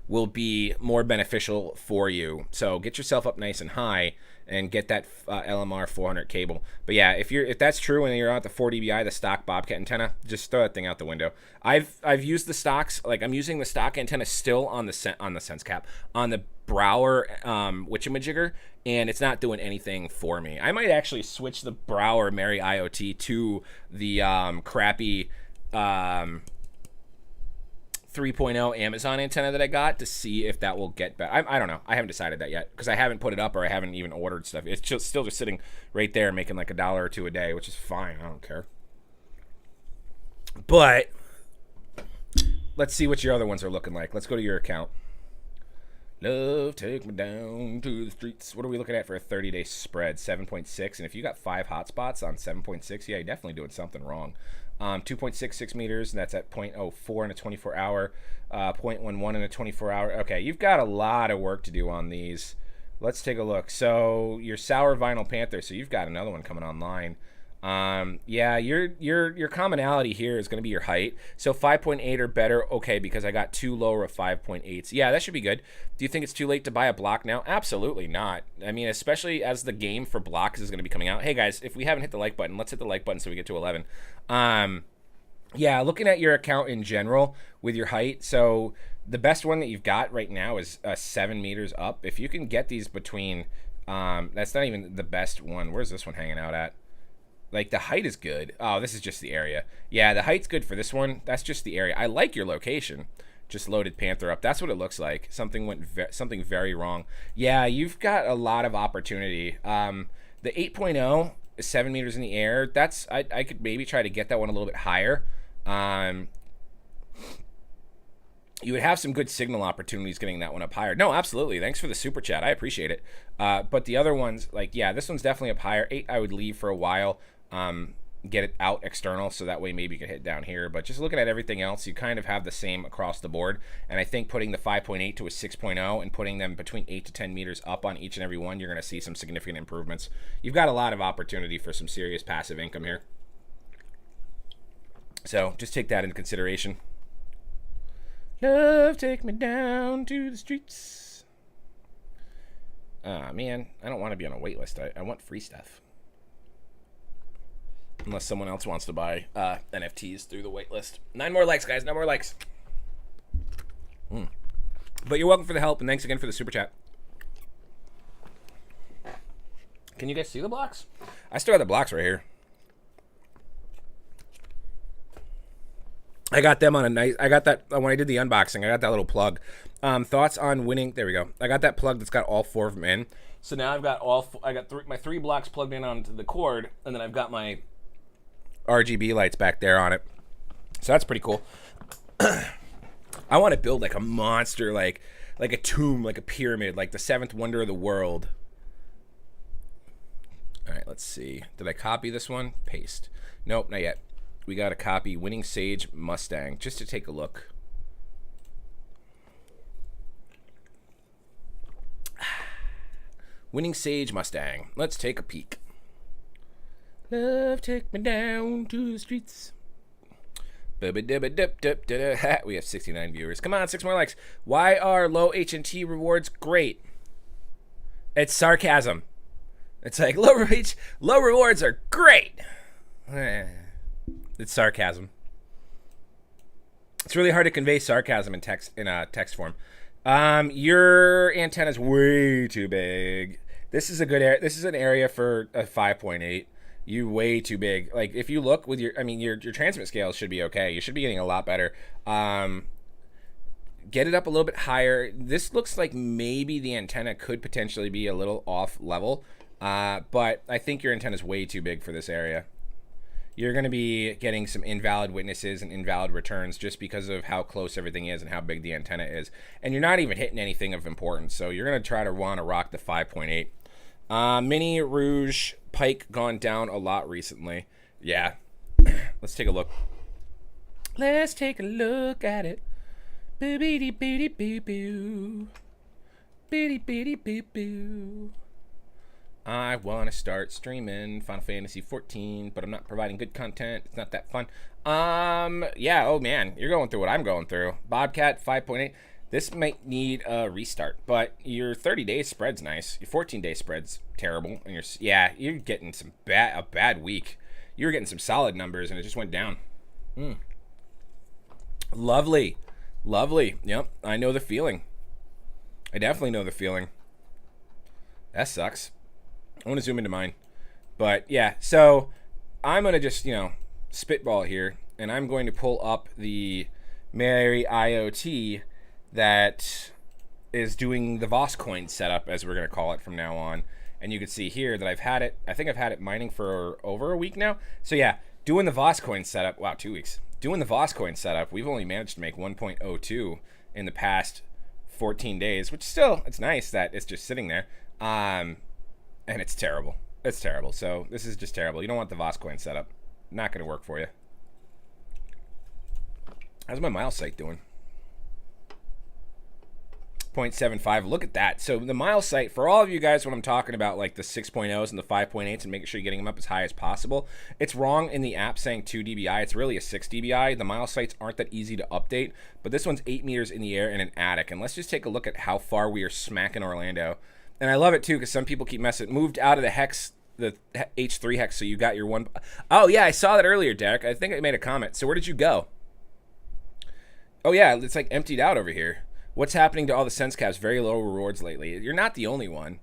will be more beneficial for you. So get yourself up nice and high and get that LMR 400 cable. But yeah, if that's true and you're at the 4 dBi, the stock Bobcat antenna, just throw that thing out the window. I've used the stocks, like I'm using the stock antenna still on the sense cap on the Brower witchamajigger, and it's not doing anything for me. I might actually switch the Brower Mary IoT to the crappy 3.0 Amazon antenna that I got to see if that will get better. I don't know. I haven't decided that yet because I haven't put it up or I haven't even ordered stuff. It's just still just sitting right there making like $1 or $2 a day, which is fine. I don't care. But let's see what your other ones are looking like. Let's go to your account. Love, take me down to the streets. What are we looking at for a 30-day spread? 7.6. And if you got 5 hotspots on 7.6, yeah, you're definitely doing something wrong. 2.66 meters, and that's at 0.04 in a 24-hour, 0.11 in a 24-hour. Okay, you've got a lot of work to do on these. Let's take a look. So your Sour Vinyl Panther, so you've got another one coming online. Yeah, your commonality here is going to be your height. So 5.8 or better, okay, because I got 2 lower of 5.8s. Yeah, that should be good. Do you think it's too late to buy a block now? Absolutely not. I mean, especially as the game for blocks is going to be coming out. Hey guys, if we haven't hit the like button, let's hit the like button so we get to 11. Yeah, looking at your account in general with your height, so the best one that you've got right now is 7 meters up. If you can get these between, that's not even the best one. Where's this one hanging out at? Like, the height is good. Oh, this is just the area. Yeah, the height's good for this one. That's just the area. I like your location. Just loaded Panther up. That's what it looks like. Something went something very wrong. Yeah, you've got a lot of opportunity. The 8.0 is 7 meters in the air. That's I could maybe try to get that one a little bit higher. You would have some good signal opportunities getting that one up higher. No, absolutely. Thanks for the super chat. I appreciate it. But the other ones, like, yeah, this one's definitely up higher. 8, I would leave for a while. Get it out external, so that way maybe you can hit down here. But just looking at everything else, you kind of have the same across the board. And I think putting the 5.8 to a 6.0 and putting them between 8 to 10 meters up on each and every one, you're going to see some significant improvements. You've got a lot of opportunity for some serious passive income here. So just take that into consideration. Love, take me down to the streets. Man, I don't want to be on a wait list. I want free stuff. Unless someone else wants to buy NFTs through the wait list. 9 more likes, guys. 9 more likes. But you're welcome for the help, and thanks again for the super chat. Can you guys see the blocks? I still have the blocks right here. I got them on a nice... I got that... When I did the unboxing, I got that little plug. Thoughts on winning... There we go. I got that plug that's got all 4 of them in. So now I've got all... I got my 3 blocks plugged in onto the cord, and then I've got my RGB lights back there on it. So that's pretty cool. I want to build like a monster, like a tomb, like a pyramid, like the seventh wonder of the world. All right, let's see. Did I copy this one? Paste. Nope, not yet. We got to copy Winning Sage Mustang just to take a look. Winning Sage Mustang. Let's take a peek. Love, take me down to the streets. We have 69 viewers. Come on, 6 more likes. Why are low H&T rewards great? It's sarcasm. It's like low rewards are great. It's sarcasm. It's really hard to convey sarcasm in text form. Your antenna's way too big. This is a good area. This is an area for a 5.8. You way too big. Like if you look with your transmit scale should be okay. You should be getting a lot better. Get it up a little bit higher. This looks like maybe the antenna could potentially be a little off level. But I think your antenna is way too big for this area. You're going to be getting some invalid witnesses and invalid returns just because of how close everything is and how big the antenna is. And you're not even hitting anything of importance. So you're going to try to want to rock the 5.8. Mini Rouge Pike gone down a lot recently. Yeah. Let's take a look. Let's take a look at it. Boo-bee-dee-boo-dee-boo-boo. Bee-dee-bee-dee-boo-boo. I want to start streaming Final Fantasy 14, but I'm not providing good content. It's not that fun. Yeah, oh man, you're going through what I'm going through. Bobcat 5.8. This might need a restart, but your 30-day spread's nice. Your 14-day spread's terrible, and you're getting a bad week. You were getting some solid numbers, and it just went down. Lovely. Yep, I know the feeling. I definitely know the feeling. That sucks. I want to zoom into mine. But yeah, so I'm going to just, spitball here. And I'm going to pull up the Mary IoT that is doing the Voscoin setup, as we're going to call it from now on. And you can see here that I think I've had it mining for over a week now. So yeah, doing the Voscoin setup, wow, 2 weeks. Doing the Voscoin setup, we've only managed to make 1.02 in the past 14 days, which still, it's nice that it's just sitting there. And it's terrible. It's terrible. So this is just terrible. You don't want the Voscoin setup. Not going to work for you. How's my mile site doing? 0.75. Look at that. So the mile site, for all of you guys, when I'm talking about like the 6.0s and the 5.8s and making sure you're getting them up as high as possible, it's wrong in the app saying 2 dBi. It's really a 6 dBi. The mile sites aren't that easy to update, but this one's 8 meters in the air in an attic. And let's just take a look at how far we are smacking Orlando. And I love it too because some people keep messing. Moved out of the hex, the H3 hex, so you got your one. Oh yeah, I saw that earlier, Derek. I think I made a comment. So where did you go? Oh yeah, it's like emptied out over here. What's happening to all the sense caps? Very low rewards lately. You're not the only one.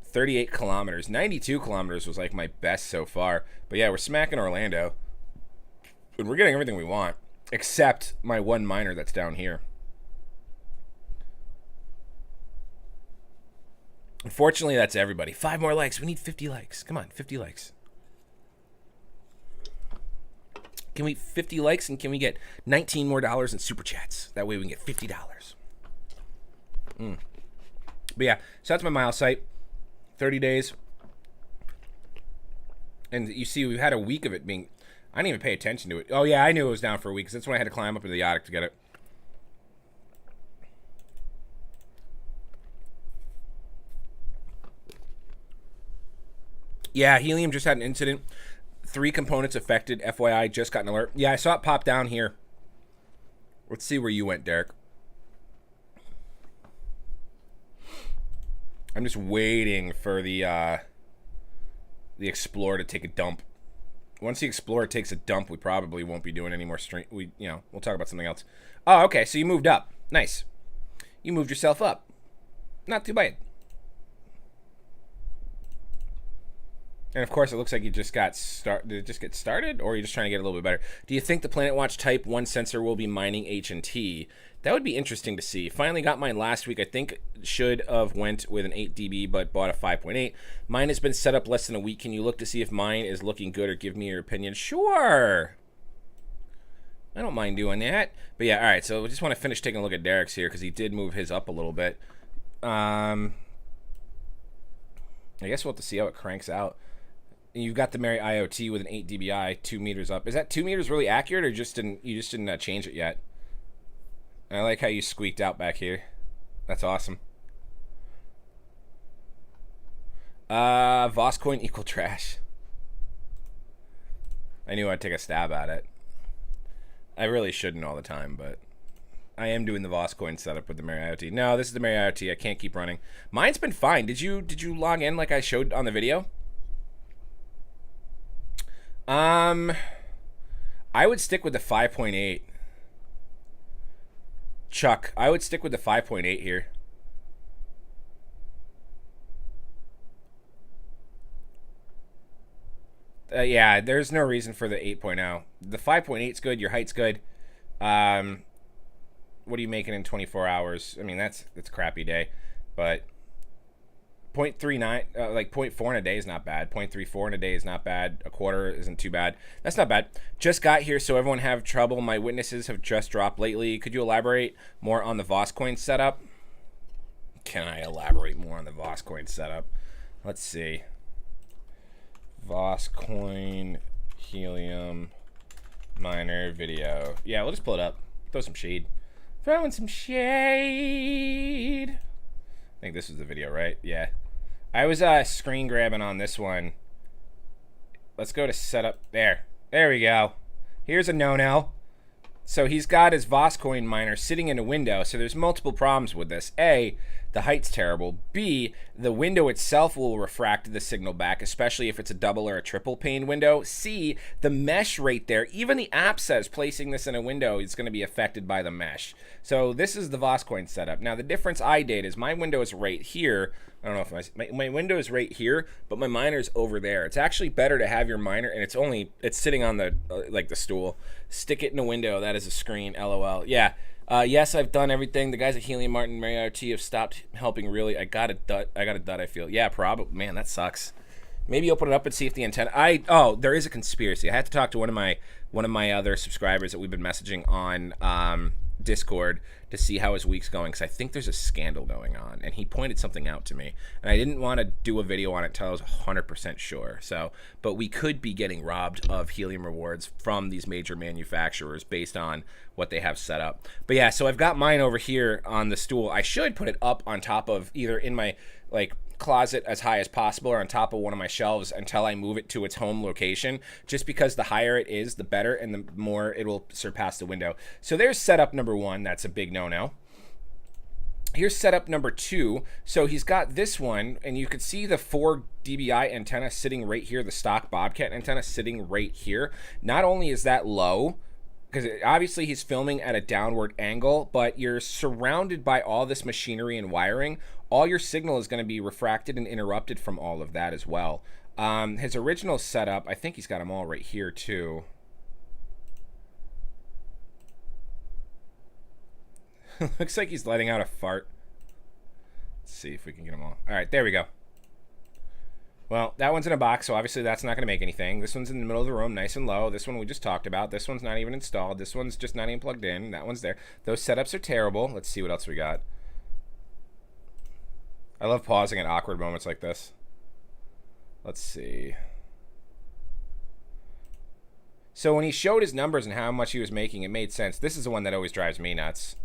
38 kilometers, 92 kilometers was like my best so far. But yeah, we're smacking Orlando, and we're getting everything we want except my one miner that's down here. Unfortunately, that's everybody. 5 more likes. We need 50 likes. Come on, 50 likes. Can we 50 likes and can we get $19 more in super chats? That way we can get $50. But yeah, so that's my mile site. 30 days. And you see, we've had a week of it being... I didn't even pay attention to it. Oh yeah, I knew it was down for a week because that's when I had to climb up into the attic to get it. Yeah, Helium just had an incident. 3 components affected. FYI, just got an alert. Yeah, I saw it pop down here. Let's see where you went, Derek. I'm just waiting for the Explorer to take a dump. Once the Explorer takes a dump, we probably won't be doing any more stream. We'll talk about something else. Oh, okay. So you moved up. Nice. You moved yourself up. Not too bad. And of course, it looks like you just got Did it just get started, or are you just trying to get a little bit better? Do you think the Planet Watch Type 1 sensor will be mining H&T? That would be interesting to see. Finally got mine last week. I think should have went with an 8 dB, but bought a 5.8. Mine has been set up less than a week. Can you look to see if mine is looking good, or give me your opinion? Sure. I don't mind doing that. But yeah, all right. So I just want to finish taking a look at Derek's here, because he did move his up a little bit. I guess we'll have to see how it cranks out. You've got the Mary IoT with an 8 dBi, 2 meters up. Is that 2 meters really accurate, or you just didn't change it yet? I like how you squeaked out back here. That's awesome. Voscoin equal trash. I knew I'd take a stab at it. I really shouldn't all the time, but I am doing the Voscoin setup with the Mary IoT. No, this is the Mary IoT. I can't keep running. Mine's been fine. Did you log in like I showed on the video? I would stick with the 5.8. Chuck, I would stick with the 5.8 here. Yeah, there's no reason for the 8.0. The 5.8 is good. Your height's good. What are you making in 24 hours? I mean, that's a crappy day, but 0.39, like 0.4 in a day is not bad. 0.34 in a day is not bad. A quarter isn't too bad. That's not bad. Just got here, so everyone have trouble. My witnesses have just dropped lately. Could you elaborate more on the Voscoin setup? Can I elaborate more on the Voscoin setup? Let's see. Voscoin Helium miner video. Yeah, we'll just pull it up. Throw some shade. Throwing some shade. I think this was the video, right? Yeah. I was screen grabbing on this one. Let's go to setup. There we go. Here's a no-no. So he's got his Voscoin miner sitting in a window. So there's multiple problems with this. A, the height's terrible. B, the window itself will refract the signal back, especially if it's a double or a triple pane window. C, the mesh right there, even the app says placing this in a window is going to be affected by the mesh. So this is the Voscoin setup. Now the difference I did is my window is right here. I don't know if my window is right here, but my miner's over there. It's actually better to have your miner, and it's sitting on the like the stool. Stick it in a window. That is a screen. LOL. Yeah. Yes, I've done everything. The guys at Helium, Martin, Mary IoT have stopped helping. Really, I got a dud. I feel. Yeah, probably. Man, that sucks. Maybe open it up and see if the antenna. There is a conspiracy. I had to talk to one of my other subscribers that we've been messaging on Discord to see how his week's going, because I think there's a scandal going on, and he pointed something out to me, and I didn't want to do a video on it until I was 100% sure. So, but we could be getting robbed of Helium rewards from these major manufacturers based on what they have set up. But yeah, so I've got mine over here on the stool. I should put it up on top of either in my closet as high as possible or on top of one of my shelves until I move it to its home location, just because the higher it is, the better, and the more it will surpass the window. So there's setup number one. That's a big no-no. Here's setup number two. So he's got this one, and you can see the 4 dBi antenna sitting right here, the stock Bobcat antenna sitting right here. Not only is that low, because obviously he's filming at a downward angle, but you're surrounded by all this machinery and wiring. All your signal is going to be refracted and interrupted from all of that as well. His original setup, I think he's got them all right here too. Looks like he's letting out a fart. Let's see if we can get them all. All right, there we go. Well, that one's in a box, so obviously that's not going to make anything. This one's in the middle of the room, nice and low. This one we just talked about. This one's not even installed. This one's just not even plugged in. That one's there. Those setups are terrible. Let's see what else we got. I love pausing at awkward moments like this. Let's see. So when he showed his numbers and how much he was making, it made sense. This is the one that always drives me nuts.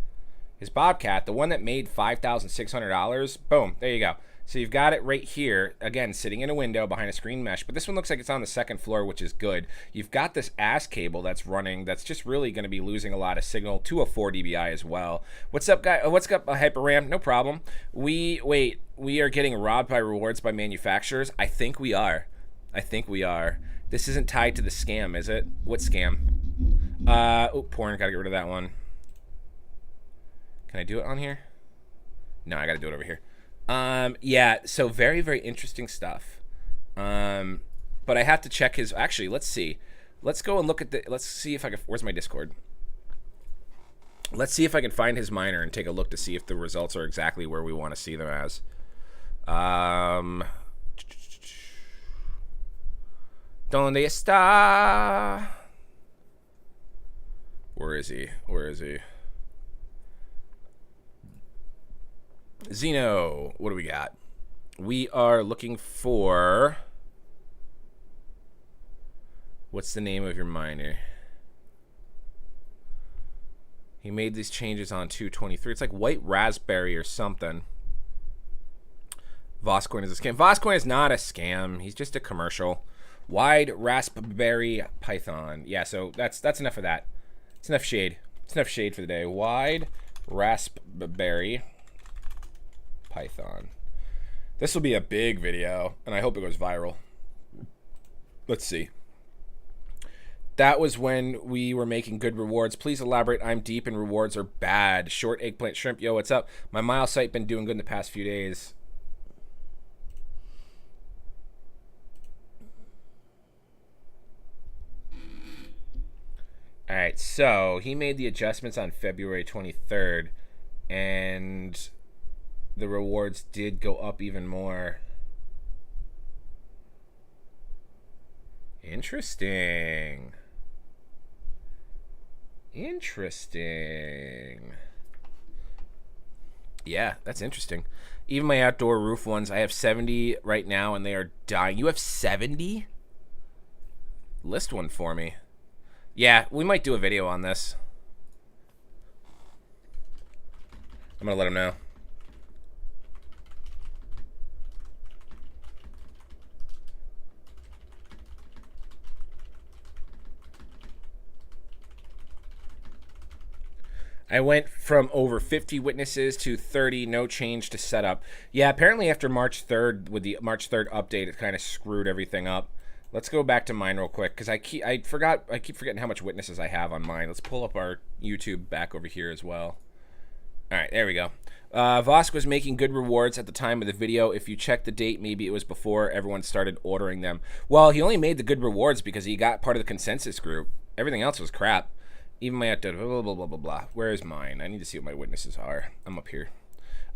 His Bobcat, the one that made $5,600. Boom, there you go. So you've got it right here, again, sitting in a window behind a screen mesh, but this one looks like it's on the second floor, which is good. You've got this ass cable that's running that's just really going to be losing a lot of signal to a 4 dBi as well. What's up, guy? What's up, HyperRam? No problem. We are getting robbed by rewards by manufacturers. I think we are. This isn't tied to the scam, is it? What scam? Porn, gotta get rid of that one. Can I do it on here? No, I gotta do it over here. Yeah, so very, very interesting stuff. But I have to check his. Actually, let's see. Let's go and look at the. Let's see if I can. Where's my Discord? Let's see if I can find his miner and take a look to see if the results are exactly where we want to see them as. ¿Dónde está? Where is he? Where is he? Zeno, what do we got? We are looking for... What's the name of your miner? He made these changes on 2/23. It's like White Raspberry or something. Voscoin is a scam. Voscoin is not a scam. He's just a commercial. Wide Raspberry Python. Yeah, so that's enough of that. It's enough shade. It's enough shade for the day. Wide Raspberry Python. This will be a big video, and I hope it goes viral. Let's see. That was when we were making good rewards. Please elaborate. I'm deep and rewards are bad. Short eggplant shrimp. Yo, what's up? My mile site been doing good in the past few days. All right, so he made the adjustments on February 23rd, and the rewards did go up even more. Interesting. Interesting. Yeah, that's interesting. Even my outdoor roof ones, I have 70 right now, and they are dying. You have 70? List one for me. Yeah, we might do a video on this. I'm going to let him know. I went from over 50 witnesses to 30, no change to setup. Yeah, apparently after March 3rd, with the March 3rd update, it kind of screwed everything up. Let's go back to mine real quick, because I keep forgetting how much witnesses I have on mine. Let's pull up our YouTube back over here as well. All right, there we go. Vosk was making good rewards at the time of the video. If you check the date, maybe it was before everyone started ordering them. Well, he only made the good rewards because he got part of the consensus group. Everything else was crap. Even my blah, blah, blah, blah, blah, blah. Where is mine? I need to see what my witnesses are. I'm up here.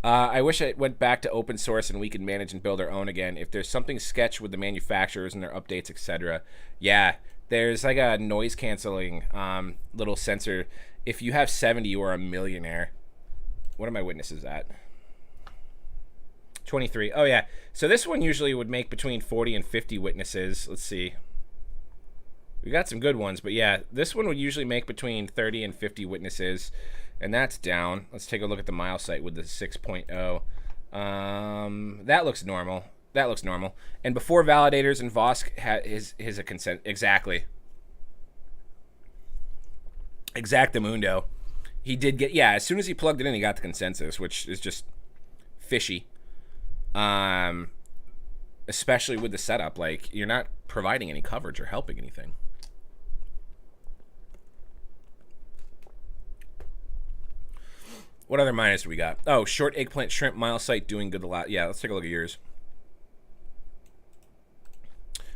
I wish I went back to open source and we could manage and build our own again. If there's something sketch with the manufacturers and their updates, etc. Yeah, there's like a noise canceling little sensor. If you have 70, you are a millionaire. What are my witnesses at? 23. Oh, yeah. So this one usually would make between 40 and 50 witnesses. Let's see. We got some good ones, but yeah, this one would usually make between 30 and 50 witnesses, and that's down. Let's take a look at the mile site with the 6.0. That looks normal. That looks normal. And before validators and Vosk had his a consent. Exactly. Exactamundo. He did get, yeah, as soon as he plugged it in, he got the consensus, which is just fishy. Especially with the setup. Like, you're not providing any coverage or helping anything. What other miners do we got? Oh, short eggplant shrimp mile site doing good a lot. Yeah, let's take a look at yours.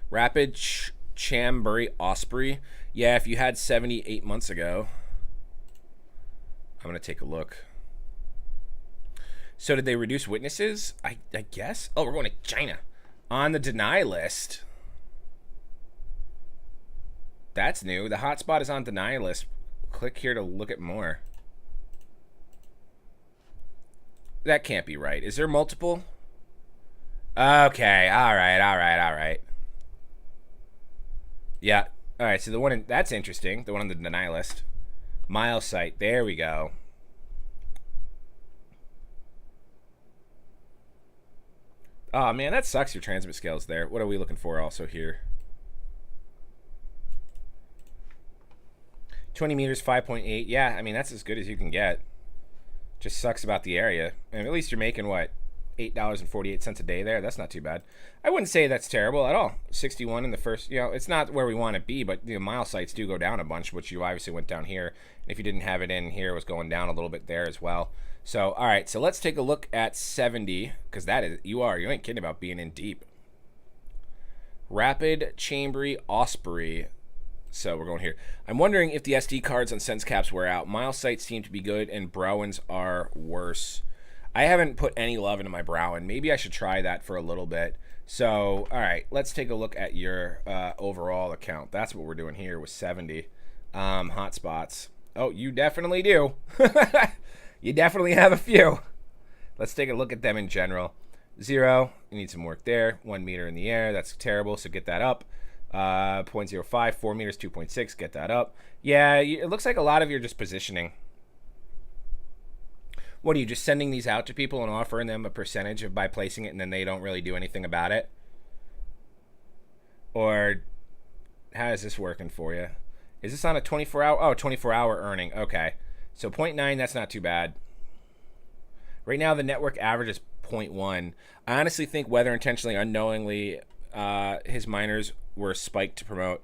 Rapid Chambury Osprey. Yeah, if you had 78 months ago. I'm going to take a look. So did they reduce witnesses? I guess. Oh, we're going to China. On the deny list. That's new. The hotspot is on deny list. Click here to look at more. That can't be right. Is there multiple? Okay. All right. Yeah. All right. So the one that's interesting. The one on the deny list. Mile site. There we go. Oh, man, that sucks your transmit scales there. What are we looking for also here? 20 meters, 5.8. Yeah, I mean, that's as good as you can get. Just sucks about the area. And at least you're making, what, $8.48 a day there? That's not too bad. I wouldn't say that's terrible at all. 61 in the first, you know, it's not where we want to be, but the mile sites do go down a bunch, which you obviously went down here. And if you didn't have it in here, it was going down a little bit there as well. So, all right, so let's take a look at 70, because that is, you ain't kidding about being in deep. Rapid Chambery Osprey. So we're going here. I'm wondering if the SD cards on sense caps wear out. Miles sights seem to be good, and Browns are worse. I haven't put any love into my Brown. Maybe I should try that for a little bit. So, all right, let's take a look at your overall account. That's what we're doing here with 70 hotspots. Oh, you definitely do. You definitely have a few. Let's take a look at them in general. 0, you need some work there. 1 meter in the air, that's terrible, so get that up. 0.05, 4 meters, 2.6, get that up. Yeah, it looks like a lot of you are just positioning. What are you, just sending these out to people and offering them a percentage of by placing it and then they don't really do anything about it? Or how is this working for you? Is this on a 24-hour? Oh, 24-hour earning. Okay. So 0.9, that's not too bad. Right now, the network average is 0.1. I honestly think whether intentionally or unknowingly, his miners were spiked to promote.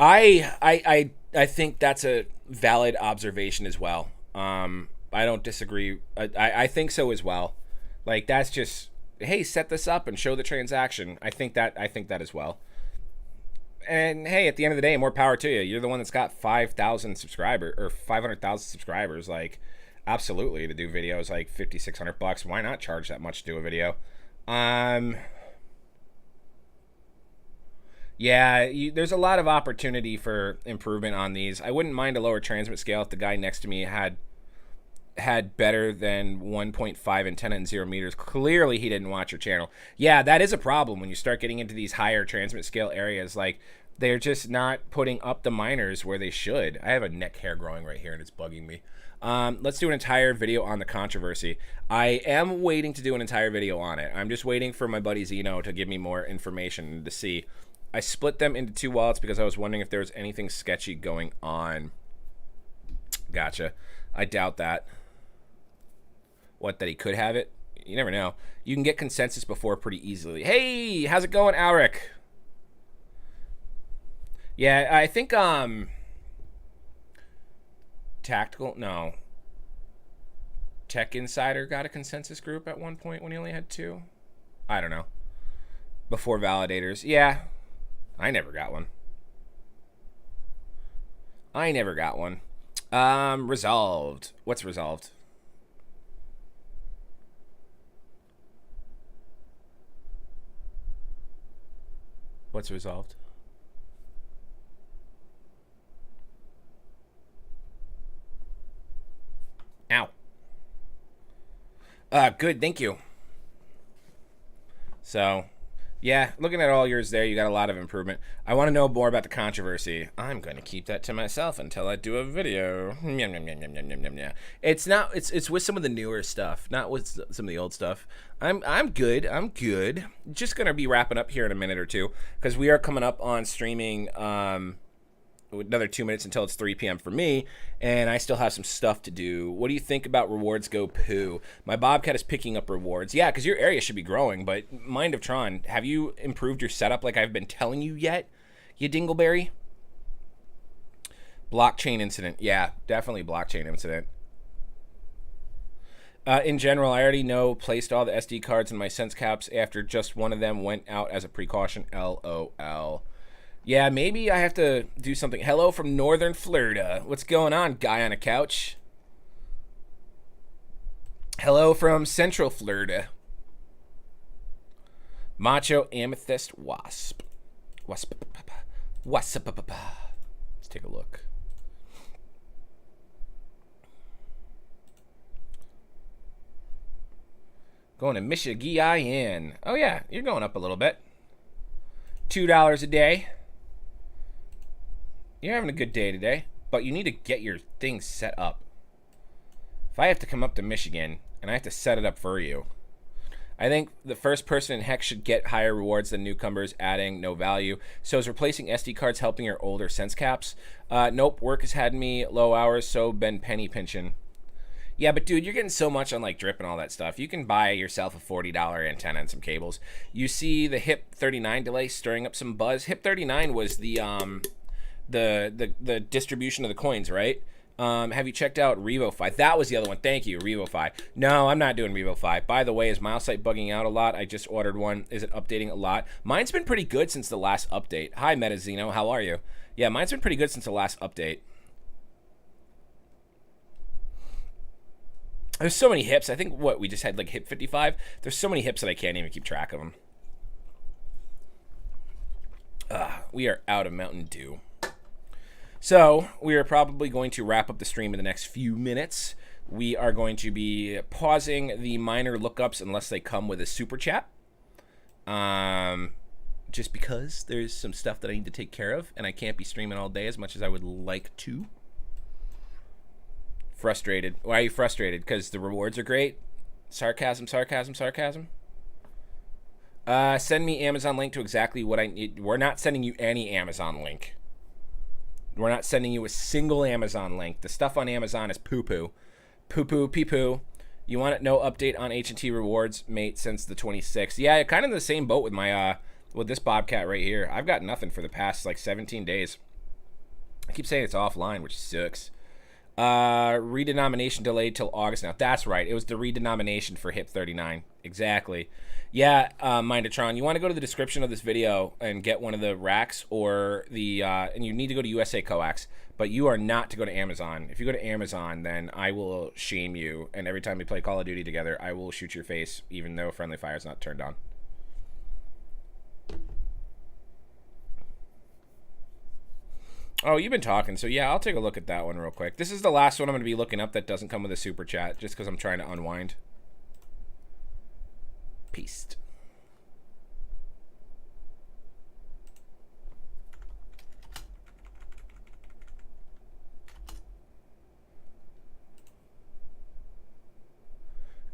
I think that's a valid observation as well. I don't disagree. I think so as well. Like, that's just, hey, set this up and show the transaction. I think that as well. And hey, at the end of the day, more power to you. You're the one that's got 5,000 subscribers or 500,000 subscribers. Like, absolutely, to do videos like $5,600. Why not charge that much to do a video? Yeah, there's a lot of opportunity for improvement on these. I wouldn't mind a lower transmit scale if the guy next to me had better than 1.5 antenna and 0 meters. Clearly, he didn't watch your channel. Yeah, that is a problem when you start getting into these higher transmit scale areas. Like, they're just not putting up the miners where they should. I have a neck hair growing right here, and it's bugging me. Let's do an entire video on the controversy. I am waiting to do an entire video on it. I'm just waiting for my buddy Zeno to give me more information to see. I split them into 2 wallets because I was wondering if there was anything sketchy going on. Gotcha. I doubt that. What, that he could have it? You never know. You can get consensus before pretty easily. Hey, how's it going, Alric? Yeah, I think, Tactical, no. Tech Insider got a consensus group at one point when he only had 2. I don't know. Before validators. Yeah, I never got one. Resolved. What's resolved? What's resolved? Ow. Good, thank you. So, yeah, looking at all yours there, you got a lot of improvement. I want to know more about the controversy. I'm going to keep that to myself until I do a video. It's not. It's with some of the newer stuff, not with some of the old stuff. I'm good. Just gonna be wrapping up here in a minute or two because we are coming up on streaming. Another 2 minutes until it's 3 p.m. for me, and I still have some stuff to do. What do you think about rewards go poo? My Bobcat is picking up rewards. Yeah, because your area should be growing, but Mind of Tron, have you improved your setup like I've been telling you yet, you dingleberry? Blockchain incident. Yeah, definitely blockchain incident. In general, I already placed all the SD cards in my sense caps after just one of them went out as a precaution. LOL. Yeah, maybe I have to do something. Hello from Northern Florida. What's going on, guy on a couch? Hello from Central Florida. Macho Amethyst Wasp. Wasp. Let's take a look. Going to Michigan. Oh, yeah, you're going up a little bit. $2 a day. You're having a good day today, but you need to get your things set up. If I have to come up to Michigan and I have to set it up for you, I think the first person in Hex should get higher rewards than newcomers, adding no value. So is replacing SD cards helping your older sense caps? Nope, work has had me low hours, so been penny pinching. Yeah, but dude, you're getting so much on like drip and all that stuff. You can buy yourself a $40 antenna and some cables. You see the HIP 39 delay stirring up some buzz. HIP 39 was the distribution of the coins, right? Have you checked out RevoFi? That was the other one. Thank you, RevoFi. No, I'm not doing RevoFi. By the way, is MileSite bugging out a lot? I just ordered one. Is it updating a lot? Mine's been pretty good since the last update. Hi, Metazino. How are you? Yeah, mine's been pretty good since the last update. There's so many hips. I think, what, we just had like hip 55? There's so many hips that I can't even keep track of them. We are out of Mountain Dew. So, we are probably going to wrap up the stream in the next few minutes. We are going to be pausing the miner lookups unless they come with a super chat. Just because there's some stuff that I need to take care of, and I can't be streaming all day as much as I would like to. Frustrated. Why are you frustrated? Because the rewards are great? Sarcasm, sarcasm, sarcasm? Send me Amazon link to exactly what I need. We're not sending you any Amazon link. We're not sending you a single Amazon link. The stuff on Amazon is poo-poo. Poo-poo, pee-poo. You want no update on H&T rewards, mate, since the 26th. Yeah, kind of the same boat with my with this Bobcat right here. I've got nothing for the past, like, 17 days. I keep saying it's offline, which sucks. Redenomination delayed till August now. That's right. It was the redenomination for HIP 39. Exactly. Yeah, Mindatron, you want to go to the description of this video and get one of the racks or the, and you need to go to USA Coax, but you are not to go to Amazon. If you go to Amazon, then I will shame you, and every time we play Call of Duty together, I will shoot your face, even though friendly fire is not turned on. Oh, you've been talking, so yeah, I'll take a look at that one real quick. This is the last one I'm going to be looking up that doesn't come with a super chat, just because I'm trying to unwind. Peace.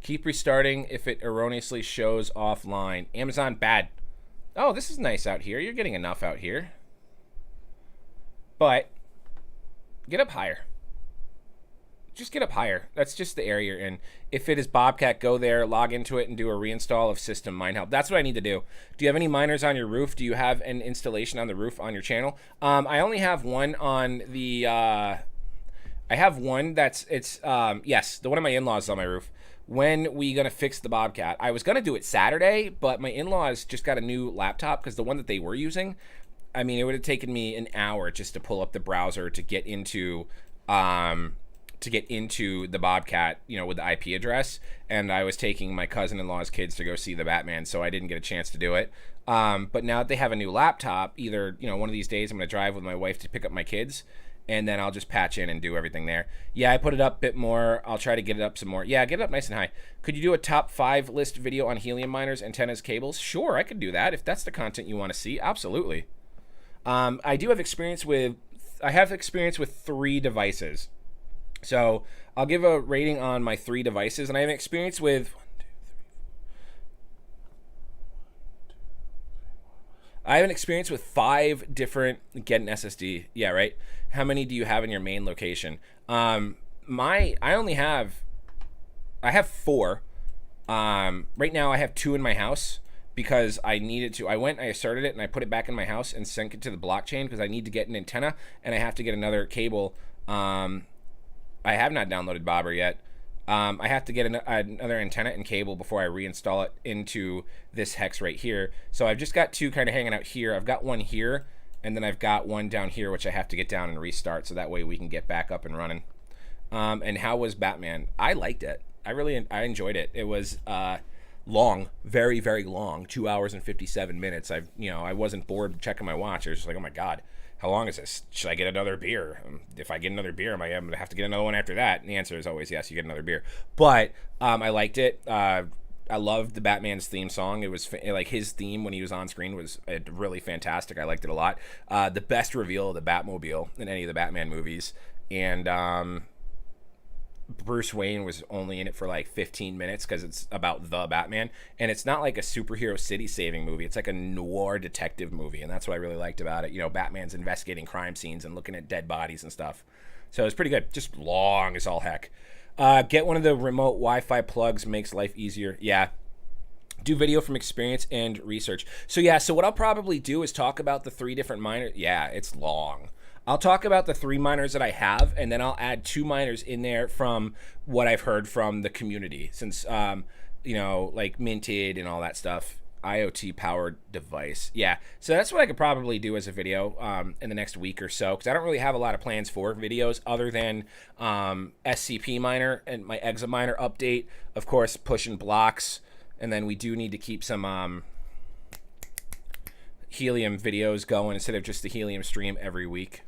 Keep restarting if it erroneously shows offline. Amazon bad. Oh, this is nice out here. You're getting enough out here. But get up higher. Just get up higher. That's just the area you're in. If it is Bobcat, go there, log into it, and do a reinstall of system mine help. That's what I need to do. Do you have any miners on your roof? Do you have an installation on the roof on your channel? I only have one on the, I have one that's, yes, the one of my in-laws is on my roof. When we gonna fix the Bobcat? I was gonna do it Saturday, but my in-laws just got a new laptop because the one that they were using, I mean, it would have taken me an hour just to pull up the browser to get into the Bobcat, you know, with the IP address. And I was taking my cousin-in-law's kids to go see the Batman, so I didn't get a chance to do it. But now that they have a new laptop, either, you know, one of these days I'm going to drive with my wife to pick up my kids, and then I'll just patch in and do everything there. Yeah, I put it up a bit more. I'll try to get it up some more. Yeah, get it up nice and high. Could you do a top 5 list video on helium miners, antennas, cables? Sure, I could do that if that's the content you want to see. Absolutely. I do have experience with, 3 devices. So I'll give a rating on my 3 devices, and I have experience with, I have an experience with 5 different, get an SSD. Yeah, right. How many do you have in your main location? I have 4. Right now I have 2 in my house because I needed to. I asserted it, and I put it back in my house and sent it to the blockchain because I need to get an antenna, and I have to get another cable. I have not downloaded Bobber yet. I have to get another antenna and cable before I reinstall it into this hex right here. So I've just got 2 kind of hanging out here. I've got one here, and then I've got one down here, which I have to get down and restart, so that way we can get back up and running. And how was Batman? I liked it. I enjoyed it. It was long, very, very long, 2 hours and 57 minutes. I wasn't bored checking my watch. I was just like, oh my God. How long is this? Should I get another beer? If I get another beer, I'm going to have to get another one after that. And the answer is always yes, you get another beer. But I liked it. I loved the Batman's theme song. It was like his theme when he was on screen was really fantastic. I liked it a lot. The best reveal of the Batmobile in any of the Batman movies. And Bruce Wayne was only in it for like 15 minutes because it's about the Batman, and it's not like a superhero city saving movie. It's like a noir detective movie, and that's what I really liked about it. You know, Batman's investigating crime scenes and looking at dead bodies and stuff. So it's pretty good. Just long as all heck. Get one of the remote Wi-Fi plugs, makes life easier. Yeah. Do video from experience and research. So yeah, so what I'll probably do is talk about the 3 different miners. Yeah, it's long. I'll talk about the 3 miners that I have, and then I'll add 2 miners in there from what I've heard from the community, since you know, like minted and all that stuff. IoT powered device. Yeah, so that's what I could probably do as a video in the next week or so, because I don't really have a lot of plans for videos other than SCP miner and my Exa miner update, of course, pushing blocks, and then we do need to keep some Helium videos going instead of just the Helium stream every week.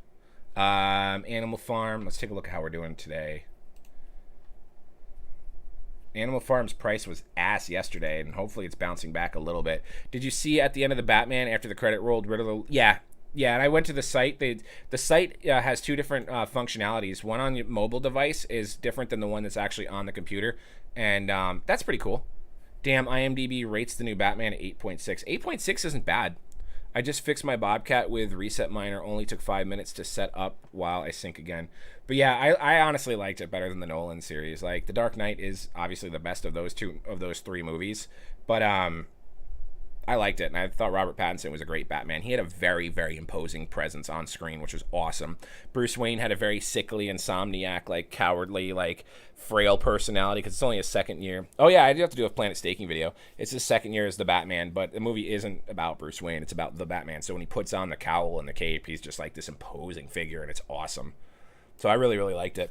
Animal Farm, let's take a look at how we're doing today. Animal Farm's price was ass yesterday, and hopefully it's bouncing back a little bit. Did you see at the end of the Batman after the credit rolled rid of the... Yeah, and I went to the site. The site has 2 different functionalities. One on your mobile device is different than the one that's actually on the computer, and that's pretty cool. Damn, IMDb rates the new Batman at 8.6. 8.6 isn't bad. I just fixed my Bobcat with Reset Miner. Only took 5 minutes to set up while I sync again. But yeah, I honestly liked it better than the Nolan series. Like, The Dark Knight is obviously the best of those 3 movies. But I liked it, and I thought Robert Pattinson was a great Batman. He had a very, very imposing presence on screen, which was awesome. Bruce Wayne had a very sickly, insomniac, like, cowardly, like, frail personality, because it's only his 2nd year. Oh, yeah, I do have to do a Planet Staking video. It's his 2nd year as the Batman, but the movie isn't about Bruce Wayne. It's about the Batman. So when he puts on the cowl and the cape, he's just, like, this imposing figure, and it's awesome. So I really, really liked it.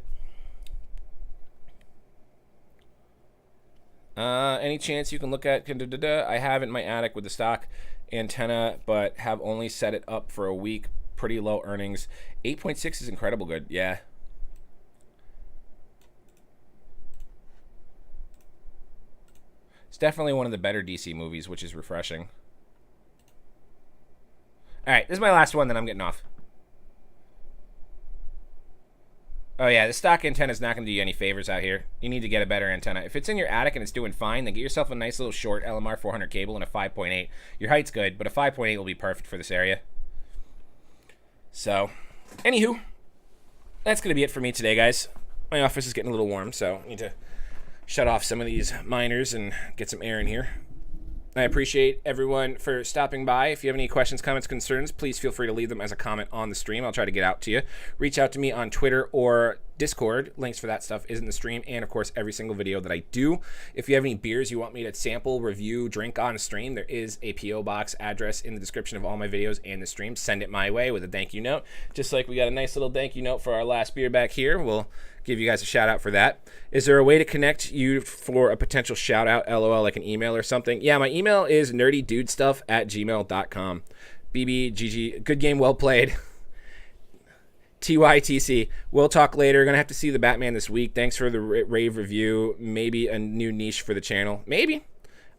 Any chance you can look at... I have it in my attic with the stock antenna, but have only set it up for a week. Pretty low earnings. 8.6 is incredible good. Yeah. It's definitely one of the better DC movies, which is refreshing. All right, this is my last one, then I'm getting off. Oh yeah, the stock antenna is not going to do you any favors out here. You need to get a better antenna. If it's in your attic and it's doing fine, then get yourself a nice little short LMR 400 cable and a 5.8. Your height's good, but a 5.8 will be perfect for this area. So, anywho, that's going to be it for me today, guys. My office is getting a little warm, so I need to shut off some of these miners and get some air in here. I appreciate everyone for stopping by. If you have any questions, comments, concerns, please feel free to leave them as a comment on the stream. I'll try to get out to you. Reach out to me on Twitter or Discord. Links for that stuff is in the stream, and of course every single video that I do. If you have any beers you want me to sample, review, drink on stream, there is a P.O. box address in the description of all my videos and the stream. Send it my way with a thank you note. Just like we got a nice little thank you note for our last beer back here. We'll give you guys a shout out for that. Is there a way to connect you for a potential shout out, LOL, like an email or something? Yeah, my email is nerdydudestuff@gmail.com. BBGG, good game, well played. TYTC, we'll talk later. Gonna have to see the Batman this week. Thanks for the rave review. Maybe a new niche for the channel. Maybe.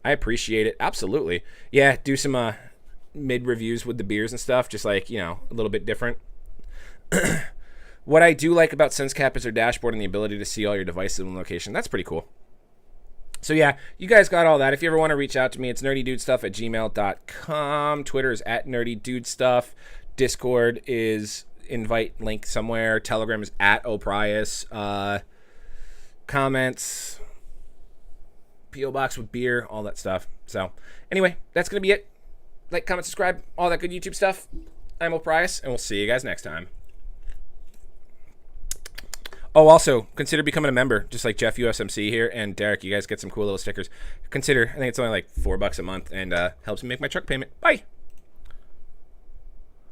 I appreciate it. Absolutely. Yeah, do some mid reviews with the beers and stuff. Just like, you know, a little bit different. What I do like about SenseCap is their dashboard and the ability to see all your devices in location. That's pretty cool. So yeah, you guys got all that. If you ever want to reach out to me, it's nerdydudestuff@gmail.com. Twitter is @nerdydudestuff. Discord is invite link somewhere. Telegram is @Oprius. Comments, P.O. box with beer, all that stuff. So anyway, that's going to be it. Like, comment, subscribe, all that good YouTube stuff. I'm Oprius, and we'll see you guys next time. Oh, also, consider becoming a member, just like Jeff USMC here and Derek. You guys get some cool little stickers. Consider, I think it's only like $4 a month, and helps me make my truck payment. Bye.